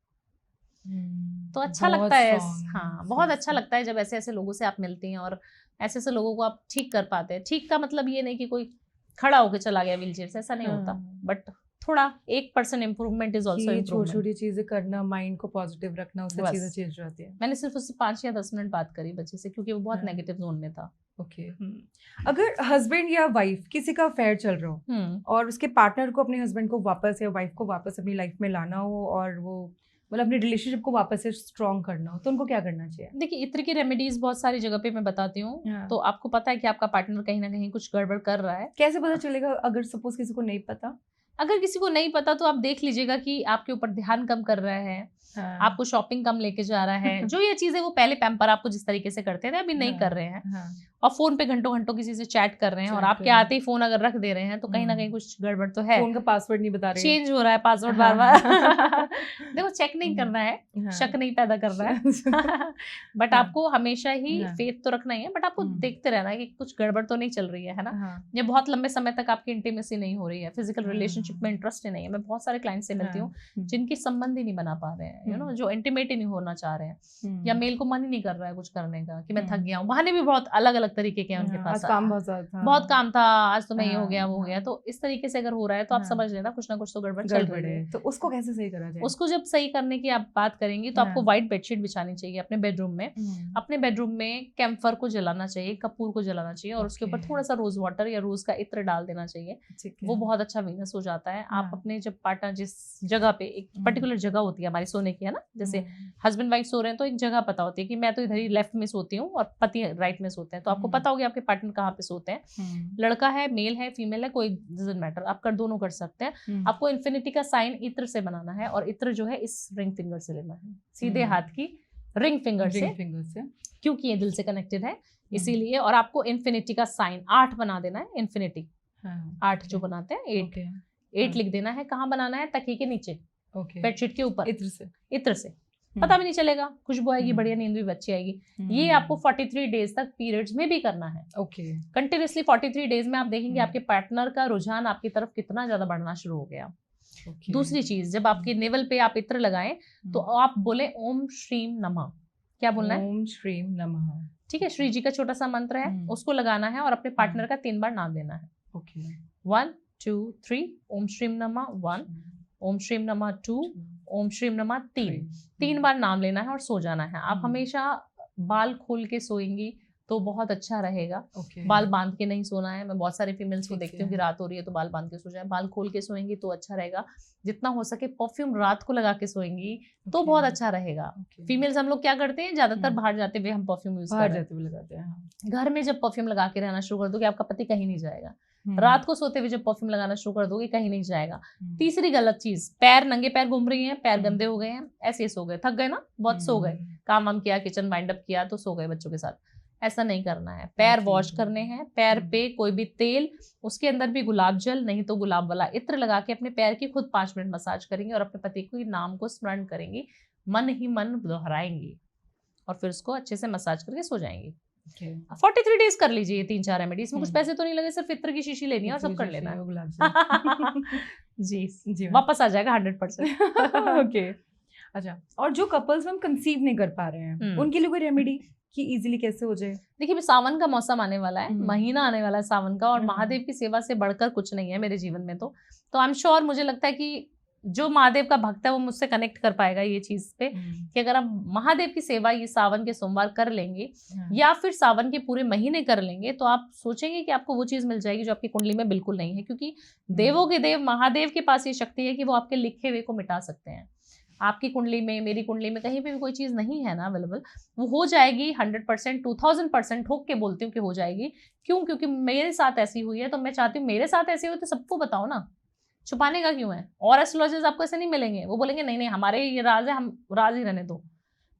तो अच्छा लगता है। बहुत अच्छा लगता है जब ऐसे ऐसे लोगों से आप मिलती हैं, और ऐसे ऐसे लोगों को आप ठीक कर पाते हैं। ठीक का मतलब ये नहीं कि कोई खड़ा होकर चला गया व्हीलचेयर से, ऐसा नहीं होता, बट थोड़ा 1% इम्प्रूवमेंट इज ऑल्सो छोटी इम्प्रूवमेंट। छोटी चीजें करना, माइंड को पॉजिटिव रखना, उससे बस। चीजें चेंज हो जाती है। मैंने सिर्फ उससे 5 या 10 मिनट बात करी बच्चे से, क्योंकि वो बहुत हाँ। नेगेटिव जोन में था। ओके। अगर हस्बैंड या वाइफ किसी का अफेयर चल रहा हो और उसके पार्टनर को अपने हस्बैंड को वापस या वाइफ को वापस अपनी लाइफ में लाना हो और वो मतलब अपने रिलेशनशिप को वापस से स्ट्रॉन्ग करना हो, तो उनको क्या करना चाहिए? देखिए, इत्र की रेमेडीज बहुत सारी जगह पे मैं बताती हूँ। हाँ। तो आपको पता है कि आपका पार्टनर कहीं ना कहीं कुछ गड़बड़ कर रहा है। कैसे पता चलेगा अगर सपोज किसी को नहीं पता? अगर किसी को नहीं पता तो आप देख लीजिएगा कि आपके ऊपर ध्यान कम कर रहा है, हाँ। आपको शॉपिंग कम लेके जा रहा है, जो ये चीजें वो पहले पैम्पर आपको जिस तरीके से करते थे अभी नहीं कर रहे हैं, हाँ। और फोन पे घंटों घंटों किसी से चैट कर रहे हैं, और चैट आपके कर रहे हैं। आते ही फोन अगर रख दे रहे हैं तो कहीं ना कहीं कुछ गड़बड़ तो है। फोन का पासवर्ड नहीं बता रहे, चेंज हो रहा है पासवर्ड हाँ। बार बार। देखो, चेक नहीं करना है, हाँ। शक नहीं पैदा करना है, बट हाँ। आपको हमेशा ही हाँ। फेथ तो रखना ही है, बट आपको देखते रहना है कि कुछ गड़बड़ तो नहीं चल रही है ना। हाँ। ये बहुत लंबे समय तक आपकी इंटीमेसी नहीं हो रही है, फिजिकल हाँ। रिलेशनशिप में इंटरेस्ट ही नहीं है। मैं बहुत सारे क्लाइंट से मिलती हूँ जिनकी संबंध ही नहीं बना पा रहे हैं, जो इंटीमेट ही नहीं होना चाह रहे हैं, या मेल को मन ही नहीं कर रहा है कुछ करने का, कि मैं थक गया हूँ। बहाने भी बहुत अलग अलग तरीके के हैं उनके पास, बहुत काम था, आज तो मैं ये हो गया वो हो गया। तो इस तरीके से अगर हो रहा है तो आप समझ लेना कुछ ना कुछ तो गड़बड़ चल रही है। तो उसको कैसे सही करा जाए? उसको जब सही करने की आप बात करेंगी तो आपको व्हाइट बेडशीट बिछानी चाहिए अपने बेडरूम में। अपने बेडरूम में कैम्फर को जलाना चाहिए, कपूर को जलाना चाहिए, और उसके ऊपर थोड़ा सा रोज वाटर या रोज का इत्र डाल देना चाहिए। वो बहुत अच्छा वीनस हो जाता है। आप अपने जब पार्टनर जिस जगह पे, एक पर्टिकुलर जगह होती है हमारी सोने की, है ना, जैसे हस्बैंड वाइफ सो रहे हैं तो एक जगह पता होती है कि मैं तो इधर ही लेफ्ट में सोती हूँ और पति राइट में सोते हैं, तो आपको पता होगा आपके पार्टनर कहाँ पे सोते हैं। लड़का है, मेल है, फीमेल है, कोई डजंट मैटर, आप कर दोनों कर सकते हैं। आपको इन्फिनिटी का साइन इत्र से बनाना है, और इत्र जो है इस रिंग फिंगर से लेना है, सीधे हाथ की रिंग फिंगर से, क्योंकि ये दिल से कनेक्टेड है इसीलिए। और आपको इन्फिनिटी का साइन 8 बना देना है, इन्फिनिटी 8 जो बनाते हैं 8 लिख देना है। कहाँ बनाना है? तकिए के नीचे, बेडशीट के ऊपर, इत्र से पता भी नहीं चलेगा, खुशबू आएगी, बढ़िया नींद भी अच्छी आएगी। ये आपको 43 डेज तक पीरियड्स में भी करना है। कंटिन्यूसली 43 डेज में आप देखेंगे आपके पार्टनर का रुझान आपकी तरफ कितना ज्यादा बढ़ना शुरू हो गया। दूसरी चीज, जब आपके नेवल पे आप इत्र लगाएं तो आप बोले ओम श्रीम नमः। क्या बोलना है? ओम श्रीम नमः। ठीक है, श्री जी का छोटा सा मंत्र है, उसको लगाना है और अपने पार्टनर का 3 बार नाम लेना है। 1 2 3 ओम श्रीम नमः 1, ओम श्रीम नमः 2, ओम श्रीम नमः 3 बार नाम लेना है और सो जाना है। आप हमेशा बाल खोल के सोएंगी तो बहुत अच्छा रहेगा। बाल बांध के नहीं सोना है। मैं बहुत सारे फीमेल्स को देखती हूँ कि रात हो रही है तो बाल बांध के सो जाए। बाल खोल के सोएंगी तो अच्छा रहेगा। जितना हो सके परफ्यूम रात को लगा के सोएंगी तो बहुत अच्छा रहेगा। फीमेल्स हम लोग क्या करते हैं, ज्यादातर बाहर जाते हुए हम परफ्यूम यूज करते हैं। घर में जब परफ्यूम लगा के रहना शुरू कर दोगे आपका पति कहीं नहीं जाएगा। रात को सोते हुए जब परफ्यूम लगाना शुरू कर दोगे कहीं नहीं जाएगा। तीसरी गलत चीज, पैर नंगे पैर घूम रही हैं, पैर गंदे हो गए हैं, ऐसे सो गए, थक गए ना, बहुत सो गए, काम वाम किया, किचन वाइंड अप किया तो सो गए बच्चों के साथ, ऐसा नहीं करना है। पैर वॉश करने हैं, पैर पे कोई भी तेल, उसके अंदर भी गुलाब जल नहीं तो गुलाब वाला इत्र लगा के अपने पैर की खुद 5 मिनट मसाज करेंगे और अपने पति के नाम को स्मरण करेंगी, मन ही मन दोहराएंगी और फिर उसको अच्छे से मसाज करके सो जाएंगे। 43 डेज कर लीजिए ये 3-4 रेमेडी। इसमें कुछ पैसे तो नहीं लगे, सिर्फ इत्र की शीशी लेनी है और सब कर लेना है। जी, वापस आ जाएगा 100%। ओके, अच्छा। और जो कपल्स हम कंसीव नहीं कर पा रहे हैं उनके लिए कोई रेमेडी कि इजीली कैसे हो जाए? देखिए, सावन का मौसम आने वाला है, महीना आने वाला है सावन का, और महादेव की सेवा से बढ़कर कुछ नहीं है मेरे जीवन में। तो आई एम श्योर, मुझे लगता है कि जो महादेव का भक्त है वो मुझसे कनेक्ट कर पाएगा ये चीज पे, कि अगर आप महादेव की सेवा ये सावन के सोमवार कर लेंगे या फिर सावन के पूरे महीने कर लेंगे तो आप सोचेंगे कि आपको वो चीज मिल जाएगी जो आपकी कुंडली में बिल्कुल नहीं है। क्योंकि देवों के देव महादेव के पास ये शक्ति है कि वो आपके लिखे हुए को मिटा सकते हैं। आपकी कुंडली में, मेरी कुंडली में कहीं पे भी कोई चीज नहीं है ना अवेलेबल, वो हो जाएगी 100%, 2000% ठोक के बोलती हूँ कि हो जाएगी। क्यों? क्योंकि मेरे साथ ऐसी हुई है, तो मैं चाहती हूँ मेरे साथ ऐसी हुई तो सबको बताओ ना, छुपाने का क्यों है? और एस्ट्रोलॉजर्स आपको ऐसे नहीं मिलेंगे, वो बोलेंगे नहीं नहीं हमारे ये राज है, हम राज ही रहने दो।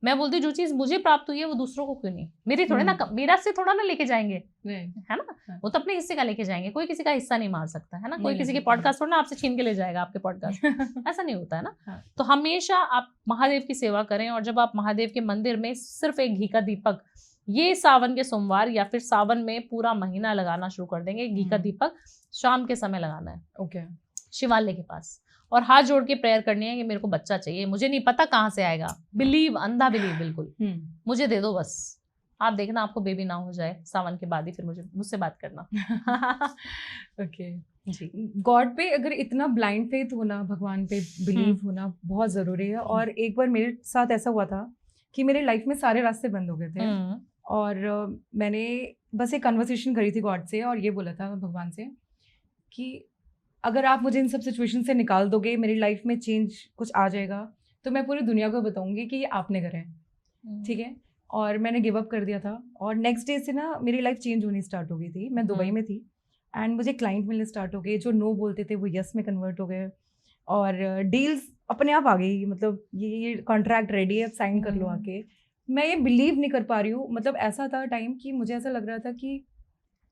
मैं बोलती हूँ जो चीज मुझे प्राप्त हुई है वो दूसरों को क्यों नहीं? मेरी थोड़े ना, मेरा से थोड़ा ना लेके जाएंगे, है ना, वो तो अपने हिस्से का लेके जाएंगे। कोई किसी का हिस्सा नहीं मार सकता है ना, कोई किसी के पॉडकास्ट थोड़ा ना आपसे छीन के ले जाएगा आपके पॉडकास्ट। ऐसा नहीं होता है ना। तो हमेशा आप महादेव की सेवा करें, और जब आप महादेव के मंदिर में सिर्फ एक घी का दीपक ये सावन के सोमवार या फिर सावन में पूरा महीना लगाना शुरू कर देंगे, घी का दीपक शाम के समय लगाना है। ओके, शिवालय के पास, और हाथ जोड़ के प्रेयर करनी है कि मेरे को बच्चा चाहिए, मुझे नहीं पता कहाँ से आएगा, बिलीव, अंधा बिलीव, बिल्कुल मुझे दे दो बस। आप देखना आपको बेबी ना हो जाए सावन के बाद ही फिर मुझसे बात करना। ओके। जी। गॉड पे अगर इतना ब्लाइंड फेथ होना, भगवान पे बिलीव होना बहुत ज़रूरी है। और एक बार मेरे साथ ऐसा हुआ था कि मेरे लाइफ में सारे रास्ते बंद हो गए थे और मैंने बस एक कन्वर्सेशन करी थी गॉड से और ये बोला था भगवान से कि अगर आप मुझे इन सब सिचुएशन से निकाल दोगे, मेरी लाइफ में चेंज कुछ आ जाएगा, तो मैं पूरी दुनिया को बताऊंगी कि ये आपने करा है, ठीक है। और मैंने गिव अप कर दिया था और नेक्स्ट डे से ना मेरी लाइफ चेंज होनी स्टार्ट हो गई थी। मैं दुबई में थी एंड मुझे क्लाइंट मिलने स्टार्ट हो गए, जो नो बोलते थे वो यस में कन्वर्ट हो गए और डील्स अपने आप आ गई। मतलब ये कॉन्ट्रैक्ट रेडी है, साइन कर लो आके। मैं ये बिलीव नहीं कर पा रही हूँ। मतलब ऐसा था टाइम कि मुझे ऐसा लग रहा था कि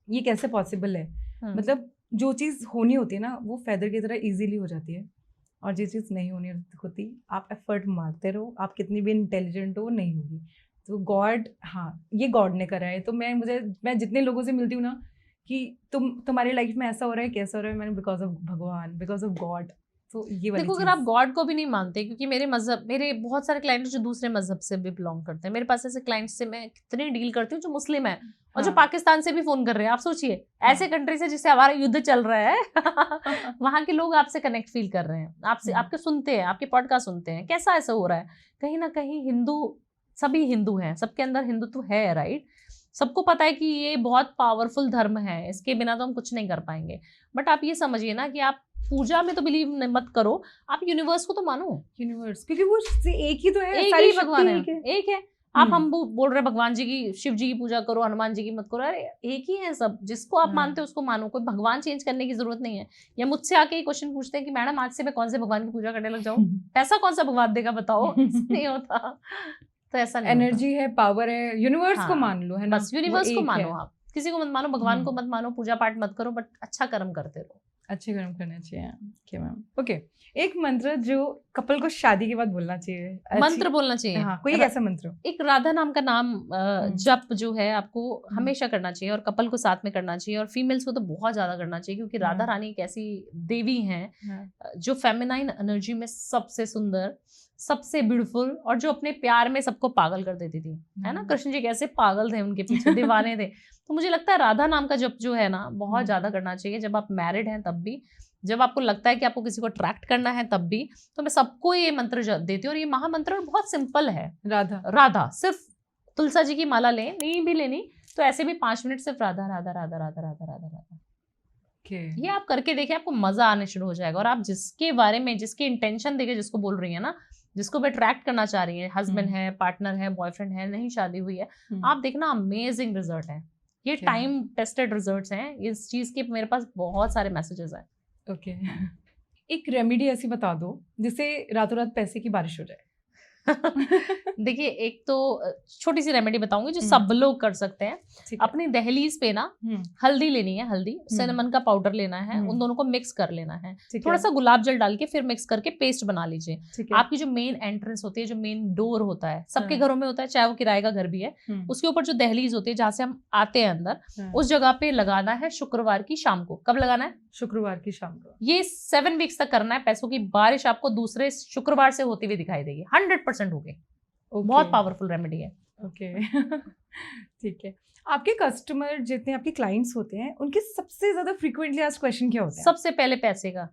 ये कैसे पॉसिबल है। मतलब जो चीज़ होनी होती है ना वो फेदर की तरह इजीली हो जाती है और जो चीज़ नहीं होनी होती आप एफर्ट मारते रहो, आप कितनी भी इंटेलिजेंट हो नहीं होगी। तो गॉड, हाँ ये गॉड ने करा है। तो मैं जितने लोगों से मिलती हूँ ना कि तुम्हारी लाइफ में ऐसा हो रहा है, कैसा हो रहा है, मैंने बिकॉज ऑफ भगवान, बिकॉज ऑफ गॉड। तो ये वाली देखो, अगर आप गॉड को भी नहीं मानते, क्योंकि मेरे बहुत सारे क्लाइंट जो दूसरे मजहब से भी बिलोंग करते हैं, मेरे पास ऐसे क्लाइंट्स से मैं कितनी डील करती हूँ जो मुस्लिम है और जो पाकिस्तान से भी फोन कर रहे हैं। आप सोचिए, ऐसे कंट्री से जिससे हमारा युद्ध चल रहा है वहां के लोग आपसे कनेक्ट फील कर रहे हैं, आपसे आपके सुनते हैं, आपके पॉडकास्ट सुनते हैं। कैसा ऐसा हो रहा है? कहीं ना कहीं सभी हिंदू हैं, सबके अंदर हिंदुत्व है, राइट। सबको पता है कि ये बहुत पावरफुल धर्म है, इसके बिना तो हम कुछ नहीं कर पाएंगे। बट आप ये समझिए ना कि आप पूजा में तो बिलीव मत करो, आप यूनिवर्स को तो मानो। यूनिवर्स, क्योंकि वो एक ही तो है, एक ही भगवान है, एक है। आप हम बोल रहे भगवान जी की, शिव जी की पूजा करो, हनुमान जी की मत करो, अरे एक ही है सब। जिसको आप मानते हो उसको मानो, कोई भगवान चेंज करने की जरूरत नहीं है। या मुझसे आके ये क्वेश्चन पूछते हैं कि मैडम आज से मैं कौन से भगवान की पूजा करने लग जाऊं, पैसा कौन सा भगवान देगा बताओ? नहीं होता। तो ऐसा नहीं, एनर्जी है, पावर है, यूनिवर्स को मान लो, है ना। बस यूनिवर्स को मानो, आप किसी को मत मानो, भगवान को मत मानो, पूजा पाठ मत करो, बट अच्छा कर्म करते रहो। अच्छे कर्म करने चाहिए। Okay ma'am, okay. एक मंत्र जो कपल को शादी के बाद बोलना चाहिए, मंत्र बोलना चाहिए। हाँ, कोई एक ऐसा मंत्र। एक राधा नाम का नाम जप जो है आपको हमेशा करना चाहिए और कपल को साथ में करना चाहिए, और फीमेल्स को तो बहुत ज्यादा करना चाहिए, क्योंकि राधा रानी एक ऐसी देवी हैं जो फेमिनाइन एनर्जी में सबसे सुंदर, सबसे ब्यूटीफुल, और जो अपने प्यार में सबको पागल कर देती थी, है ना। कृष्ण जी कैसे पागल थे, उनके पीछे दीवाने थे। तो मुझे लगता है राधा नाम का जप जो है ना बहुत ज्यादा करना चाहिए, जब आप मैरिड हैं तब भी, जब आपको लगता है कि आपको किसी को अट्रैक्ट करना है तब भी। तो मैं सबको ये मंत्र देती हूँ और ये महामंत्र बहुत सिंपल है। राधा सिर्फ तुलसा जी की माला लें, नहीं भी लेनी तो ऐसे भी 5 मिनट सिर्फ राधा राधा राधा राधा राधा राधा राधा, ये आप करके देखिए, आपको मजा आने शुरू हो जाएगा। और आप जिसके बारे में, जिसकी इंटेंशन देखिए, जिसको बोल रही है ना, जिसको भी अट्रैक्ट करना चाह रही है, हस्बैंड है, पार्टनर है, बॉयफ्रेंड है, नहीं शादी हुई है, आप देखना अमेजिंग रिजल्ट है। ये टाइम टेस्टेड रिजल्ट्स हैं, इस चीज के मेरे पास बहुत सारे मैसेजेस हैं। ओके एक रेमेडी ऐसी बता दो जिससे रातों रात पैसे की बारिश हो जाए। देखिए, एक तो छोटी सी रेमेडी बताऊंगी जो सब लोग कर सकते हैं। अपनी दहलीज पे ना हल्दी लेनी है, हल्दी, सिनेमन का पाउडर लेना है, उन दोनों को मिक्स कर लेना है, थोड़ा सा गुलाब जल डाल के फिर मिक्स करके पेस्ट बना लीजिए। आपकी जो मेन एंट्रेंस होती है, जो मेन डोर होता है, सबके घरों में होता है, चाहे वो किराए का घर भी है, उसके ऊपर जो दहलीज होती है जहाँ से हम आते हैं अंदर, उस जगह पे लगाना है शुक्रवार की शाम को। कब लगाना है? शुक्रवार की शाम को। ये 7 वीक्स तक करना है। पैसों की बारिश आपको दूसरे शुक्रवार से होती हुई दिखाई देगी, 100% होगी। बहुत पावरफुल रेमेडी है। ओके ठीक है। आपके कस्टमर जितने आपके क्लाइंट्स होते हैं, उनके सबसे ज्यादा फ्रीक्वेंटली आस्क्ड क्वेश्चन क्या होता है? सबसे पहले पैसे का,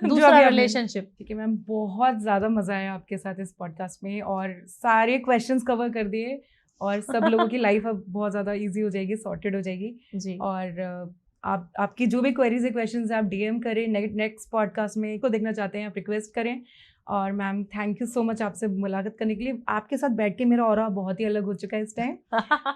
दूसरा रिलेशनशिप। ठीक है मैम, बहुत ज्यादा मजा आया आपके साथ इस पॉडकास्ट में और सारे क्वेश्चंस कवर कर दिए और सब लोगों की लाइफ अब बहुत ज्यादा इजी हो जाएगी, सॉर्टेड हो जाएगी जी। और आपकी जो भी क्वेरीज है, क्वेश्चंस है, आप डीएम करें। नेक्स्ट पॉडकास्ट में को देखना चाहते हैं आप रिक्वेस्ट करें। और ma'am thank you so much आपसे मुलाकात करने के लिए। आपके साथ बैठ के मेरा ऑरा बहुत ही अलग हो चुका है इस टाइम।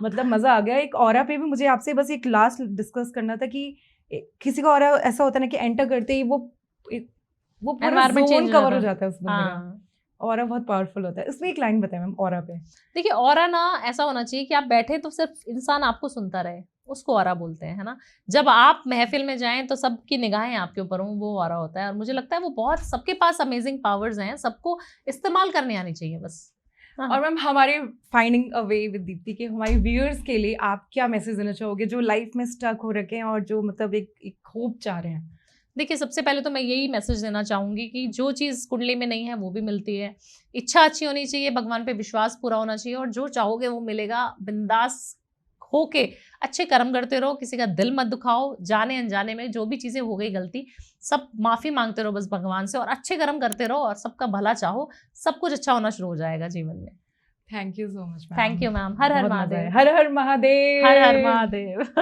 मतलब मज़ा आ गया। एक ऑरा पे भी मुझे आपसे बस एक लास्ट डिस्कस करना था कि किसी का ऑरा ऐसा होता है ना कि एंटर करते ही वो पूरा जोन कवर हो जाता है उस बंदे का। ऑरा बहुत पावरफुल होता है। उसमें एक लाइन बताएं मैम ऑरा पे। देखिए, ऑरा ना ऐसा होना चाहिए कि आप बैठे तो सिर्फ इंसान आपको सुनता रहे, उसको ऑरा बोलते हैं, है ना। जब आप महफिल में जाएं तो सबकी निगाहें आपके ऊपर हों, वो ऑरा होता है। और मुझे लगता है वो बहुत, सबके पास अमेजिंग पावर्स हैं, सबको इस्तेमाल करने आनी चाहिए बस। और मैम हमारे finding a way with Deepti के हमारे व्यूअर्स के लिए आप क्या मैसेज देना चाहोगे जो लाइफ में स्टक हो रखे हैं और जो मतलब एक होप चाह रहे हैं? देखिए, सबसे पहले तो मैं यही मैसेज देना चाहूँगी कि जो चीज़ कुंडली में नहीं है वो भी मिलती है। इच्छा अच्छी होनी चाहिए, भगवान पे विश्वास पूरा होना चाहिए और जो चाहोगे वो मिलेगा। बिंदास होके अच्छे कर्म करते रहो, किसी का दिल मत दुखाओ, जाने अनजाने में जो भी चीजें हो गई गलती, सब माफी मांगते रहो बस भगवान से, और अच्छे कर्म करते रहो और सबका भला चाहो, सब कुछ अच्छा होना शुरू हो जाएगा जीवन में। Thank you so much ma'am. Thank you ma'am. हर हर बहुत मजा महादेव। आया। हर हर महादेव। हर हर महादेव।